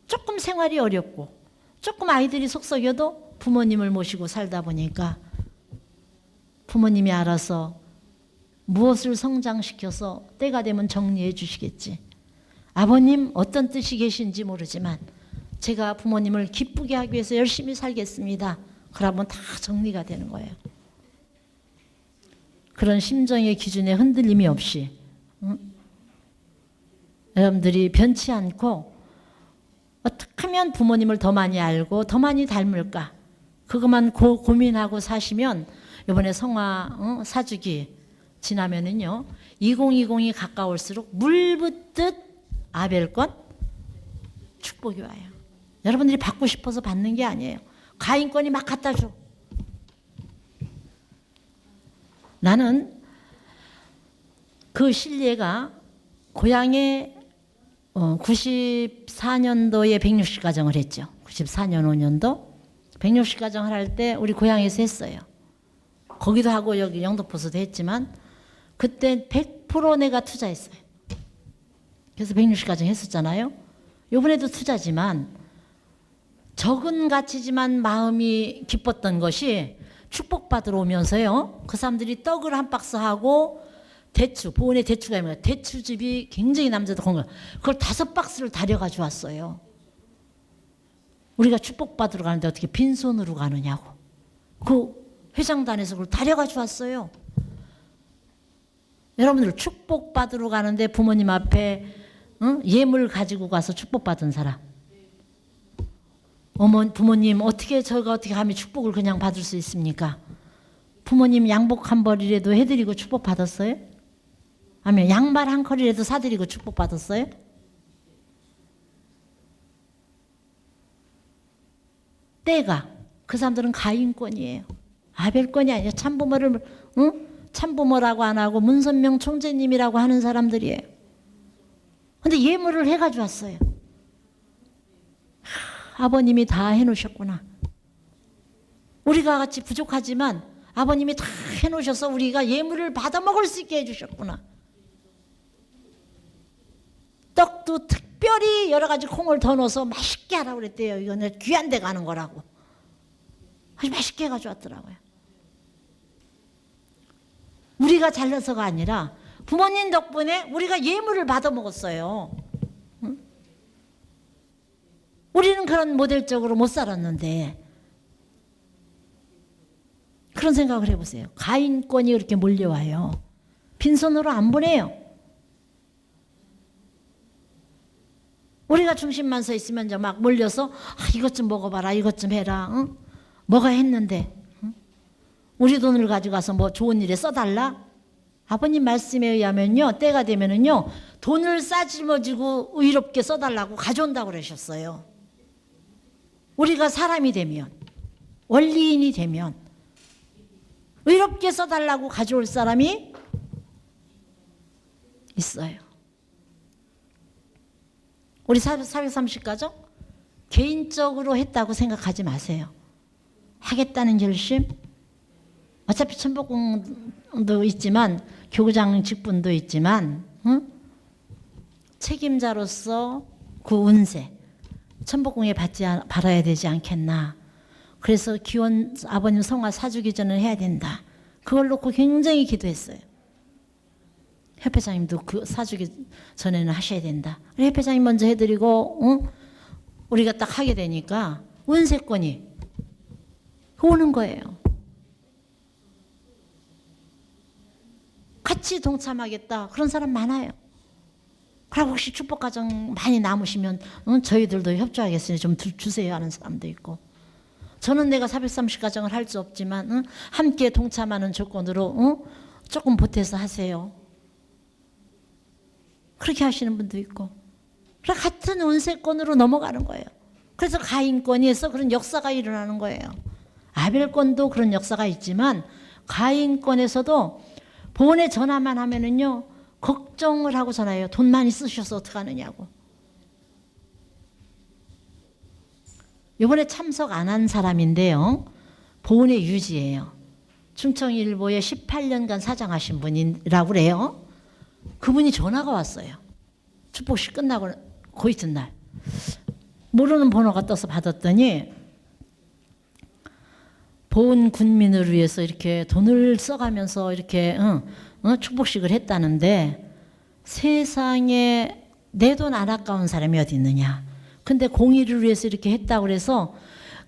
조금 생활이 어렵고 조금 아이들이 속썩여도 부모님을 모시고 살다 보니까 부모님이 알아서 무엇을 성장시켜서 때가 되면 정리해 주시겠지. 아버님 어떤 뜻이 계신지 모르지만 제가 부모님을 기쁘게 하기 위해서 열심히 살겠습니다. 그러면 다 정리가 되는 거예요. 그런 심정의 기준에 흔들림이 없이 여러분들이 변치 않고 어떻게 하면 부모님을 더 많이 알고 더 많이 닮을까, 그것만 고민하고 사시면 이번에 성화 사주기 지나면은요, 2020이 가까울수록 물붓듯 아벨권 축복이 와요. 여러분들이 받고 싶어서 받는 게 아니에요. 가인권이 막 갖다 줘. 나는 그 신뢰가 고향에 94년도에 160가정을 했죠. 94년 5년도 160가정을 할 때 우리 고향에서 했어요. 거기도 하고 여기 영등포서도 했지만 그때 100% 내가 투자했어요. 그래서 160가정 했었잖아요. 이번에도 투자지만 적은 가치지만 마음이 기뻤던 것이 축복받으러 오면서요. 그 사람들이 떡을 한 박스 하고 대추, 보온에 대추가 있는 거예요. 대추즙이 굉장히 남자도 건강. 그걸 5박스를 다려가지고 왔어요. 우리가 축복받으러 가는데 어떻게 빈손으로 가느냐고. 그 회장단에서 그걸 다려가지고 왔어요. 여러분들 축복받으러 가는데 부모님 앞에 예물 가지고 가서 축복받은 사람. 부모님 어떻게 저가 어떻게 감히 축복을 그냥 받을 수 있습니까? 부모님 양복 한 벌이라도 해드리고 축복 받았어요? 아니면 양말 한 컬이라도 사드리고 축복 받았어요? 때가 그 사람들은 가인권이에요. 아벨권이 아니에요. 참부모를 참부모라고 안 하고 문선명 총재님이라고 하는 사람들이에요. 근데 예물을 해가지고 왔어요. 아버님이 다 해놓으셨구나. 우리가 같이 부족하지만 아버님이 다 해놓으셔서 우리가 예물을 받아 먹을 수 있게 해주셨구나. 떡도 특별히 여러 가지 콩을 더 넣어서 맛있게 하라고 그랬대요. 이거는 귀한 데 가는 거라고. 아주 맛있게 해가지고 왔더라고요. 우리가 잘나서가 아니라 부모님 덕분에 우리가 예물을 받아 먹었어요. 응? 우리는 그런 모델적으로 못 살았는데 그런 생각을 해보세요. 가인권이 그렇게 몰려와요. 빈손으로 안 보내요. 우리가 중심만 서 있으면 이제 막 몰려서 이것 좀 먹어봐라, 이것 좀 해라. 응? 뭐가 했는데 응? 우리 돈을 가지고 가서 뭐 좋은 일에 써달라? 아버님 말씀에 의하면요, 때가 되면은요, 돈을 싸질머지고 의롭게 써달라고 가져온다고 그러셨어요. 우리가 사람이 되면, 원리인이 되면, 의롭게 써달라고 가져올 사람이 있어요. 우리 430가정 개인적으로 했다고 생각하지 마세요. 하겠다는 결심, 어차피 천복궁도 있지만 교구장 직분도 있지만 응? 책임자로서 그 운세 천복궁에 받아야 되지 않겠나. 그래서 기원 아버님 성화 사주기 전에 해야 된다. 그걸 놓고 굉장히 기도했어요. 협회장님도 그 사주기 전에는 하셔야 된다. 협회장님 먼저 해드리고 응? 우리가 딱 하게 되니까 운세권이 오는 거예요. 같이 동참하겠다. 그런 사람 많아요. 그리고 혹시 축복가정 많이 남으시면 저희들도 협조하겠으니 좀 주세요 하는 사람도 있고. 저는 내가 430가정을 할 수 없지만 함께 동참하는 조건으로 조금 보태서 하세요. 그렇게 하시는 분도 있고. 같은 운세권으로 넘어가는 거예요. 그래서 가인권에서 그런 역사가 일어나는 거예요. 아벨권도 그런 역사가 있지만 가인권에서도 본에 전화만 하면은요 걱정을 하고 전화해요. 돈 많이 쓰셔서 어떡하느냐고. 이번에 참석 안 한 사람인데요. 보훈의 유지예요. 충청일보에 18년간 사장하신 분이라고 그래요. 그분이 전화가 왔어요. 축복식 끝나고 그 이튿날. 모르는 번호가 떠서 받았더니 보훈 군민을 위해서 이렇게 돈을 써가면서 이렇게 축복식을 했다는데 세상에 내 돈 안 아까운 사람이 어디 있느냐. 근데 공의를 위해서 이렇게 했다고 그래서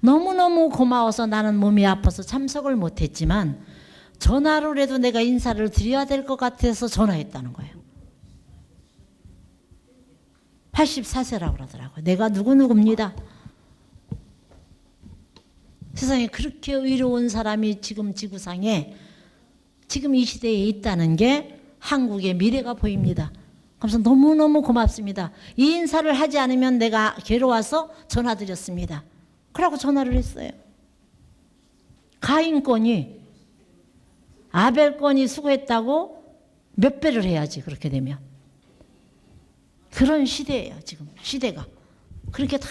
너무너무 고마워서 나는 몸이 아파서 참석을 못했지만 전화로라도 내가 인사를 드려야 될 것 같아서 전화했다는 거예요. 84세라고 그러더라고요. 내가 누구누구입니다. 세상에 그렇게 의로운 사람이 지금 지구상에 지금 이 시대에 있다는 게 한국의 미래가 보입니다. 그래서 너무너무 고맙습니다. 이 인사를 하지 않으면 내가 괴로워서 전화드렸습니다. 그러고 전화를 했어요. 가인권이 아벨권이 수고했다고 몇 배를 해야지 그렇게 되면. 그런 시대예요 지금 시대가. 그렇게 다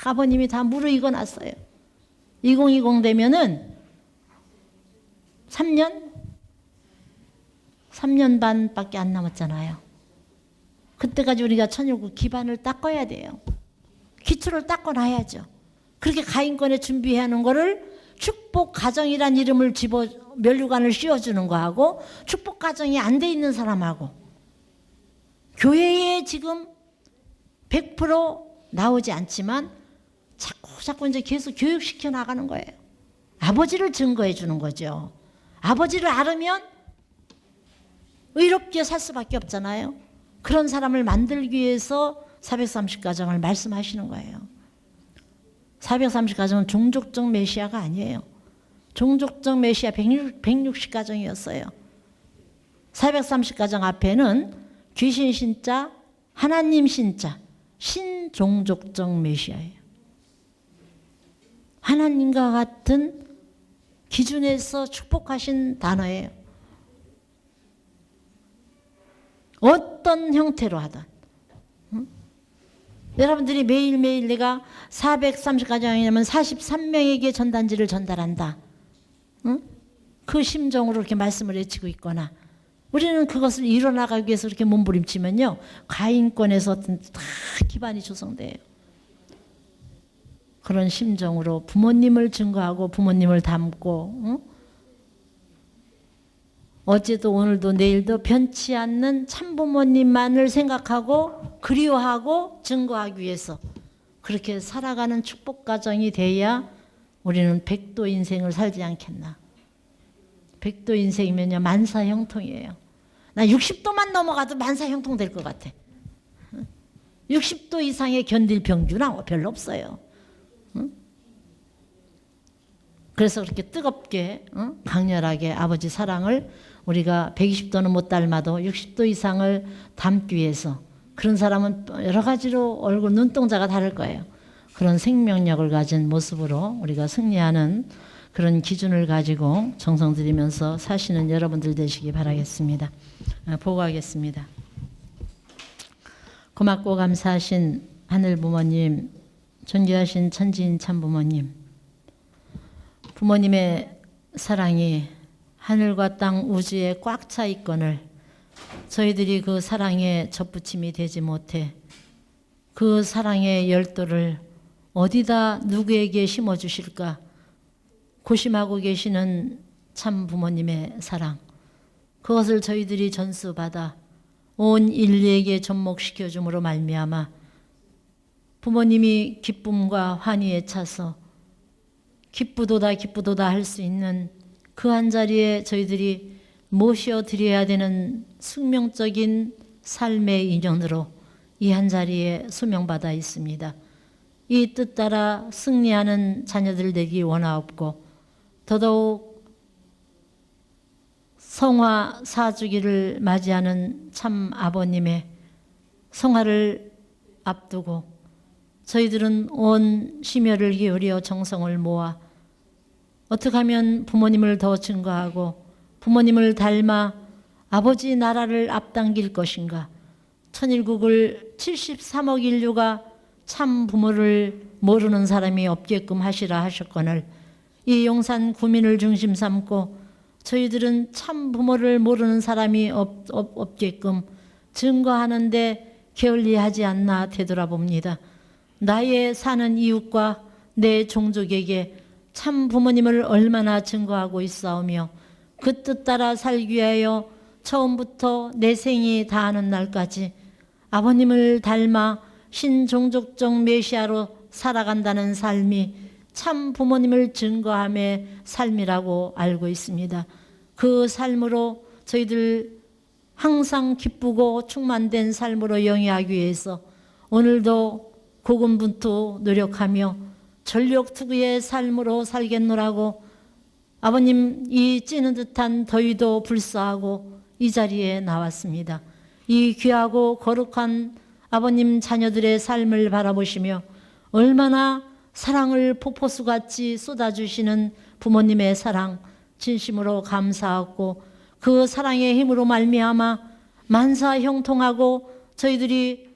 아버님이 다 무르익어 놨어요. 2020 되면은 3년? 3년 반밖에 안 남았잖아요. 그때까지 우리가 천일국 기반을 닦아야 돼요. 기초를 닦아놔야죠. 그렇게 가인권에 준비하는 거를 축복 가정이란 이름을 집어 면류관을 씌워주는 거하고 축복 가정이 안 돼 있는 사람하고 교회에 지금 100% 나오지 않지만 자꾸 이제 계속 교육시켜 나가는 거예요. 아버지를 증거해 주는 거죠. 아버지를 알으면 의롭게 살 수밖에 없잖아요. 그런 사람을 만들기 위해서 430가정을 말씀하시는 거예요. 430가정은 종족적 메시아가 아니에요. 종족적 메시아 160가정이었어요. 430가정 앞에는 귀신 신자, 하나님 신자, 신종족적 메시아예요. 하나님과 같은 기준에서 축복하신 단어예요. 어떤 형태로 하든. 여러분들이 매일매일 내가 430가정이면 43명에게 전단지를 전달한다. 그 심정으로 이렇게 말씀을 외치고 있거나 우리는 그것을 이뤄나가기 위해서 이렇게 몸부림치면요. 가인권에서 다 기반이 조성돼요. 그런 심정으로 부모님을 증거하고 부모님을 닮고 어제도 오늘도 내일도 변치 않는 참부모님만을 생각하고 그리워하고 증거하기 위해서 그렇게 살아가는 축복가정이 돼야 우리는 백도 인생을 살지 않겠나. 백도 인생이면요 만사형통이에요. 나 60도만 넘어가도 만사형통 될 것 같아. 60도 이상의 견딜 병주나 별로 없어요. 그래서 그렇게 뜨겁게 강렬하게 아버지 사랑을 우리가 120도는 못 닮아도 60도 이상을 담기 위해서 그런 사람은 여러 가지로 얼굴 눈동자가 다를 거예요. 그런 생명력을 가진 모습으로 우리가 승리하는 그런 기준을 가지고 정성 들이면서 사시는 여러분들 되시기 바라겠습니다. 보고하겠습니다. 고맙고 감사하신 하늘 부모님, 존귀하신 천지인 참부모님, 부모님의 사랑이 하늘과 땅 우주에 꽉 차 있거늘 저희들이 그 사랑에 접붙임이 되지 못해 그 사랑의 열도를 어디다 누구에게 심어주실까 고심하고 계시는 참 부모님의 사랑, 그것을 저희들이 전수받아 온 인류에게 접목시켜 줌으로 말미암아 부모님이 기쁨과 환희에 차서 기쁘도다 기쁘도다 할 수 있는 그 한자리에 저희들이 모셔 드려야 되는 숙명적인 삶의 인연으로 이 한자리에 소명받아 있습니다. 이 뜻 따라 승리하는 자녀들 되기 원하옵고 더더욱 성화 사주기를 맞이하는 참 아버님의 성화를 앞두고 저희들은 온 심혈을 기울여 정성을 모아 어떻게 하면 부모님을 더 증거하고 부모님을 닮아 아버지 나라를 앞당길 것인가. 천일국을 73억 인류가 참 부모를 모르는 사람이 없게끔 하시라 하셨거늘 이 용산 구민을 중심 삼고 저희들은 참 부모를 모르는 사람이 없게끔 증거하는데 게을리하지 않나 되돌아봅니다. 나의 사는 이웃과 내 종족에게 참 부모님을 얼마나 증거하고 있사오며 그 뜻 따라 살기 위하여 처음부터 내 생이 다하는 날까지 아버님을 닮아 신종족적 메시아로 살아간다는 삶이 참 부모님을 증거함의 삶이라고 알고 있습니다. 그 삶으로 저희들 항상 기쁘고 충만된 삶으로 영위하기 위해서 오늘도 고군분투 노력하며 전력투구의 삶으로 살겠노라고 아버님 이 찌는 듯한 더위도 불사하고 이 자리에 나왔습니다. 이 귀하고 거룩한 아버님 자녀들의 삶을 바라보시며 얼마나 사랑을 폭포수같이 쏟아주시는 부모님의 사랑 진심으로 감사하고 그 사랑의 힘으로 말미암아 만사형통하고 저희들이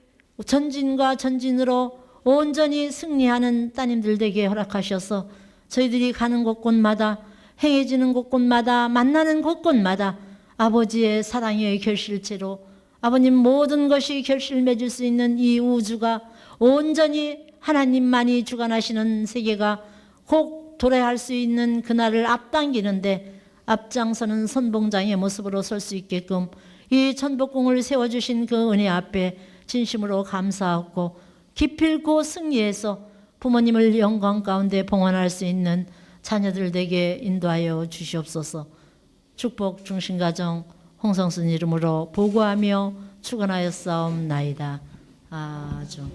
전진과 전진으로 온전히 승리하는 따님들 되게 허락하셔서 저희들이 가는 곳곳마다 행해지는 곳곳마다 만나는 곳곳마다 아버지의 사랑의 결실체로 아버님 모든 것이 결실 맺을 수 있는 이 우주가 온전히 하나님만이 주관하시는 세계가 곧 도래할 수 있는 그날을 앞당기는데 앞장서는 선봉장의 모습으로 설 수 있게끔 이 천복궁을 세워주신 그 은혜 앞에 진심으로 감사하고 기필코 승리해서 부모님을 영광 가운데 봉헌할 수 있는 자녀들 되게 인도하여 주시옵소서. 축복 중심가정 홍성순 이름으로 보고하며 축원하였사옵나이다. 아주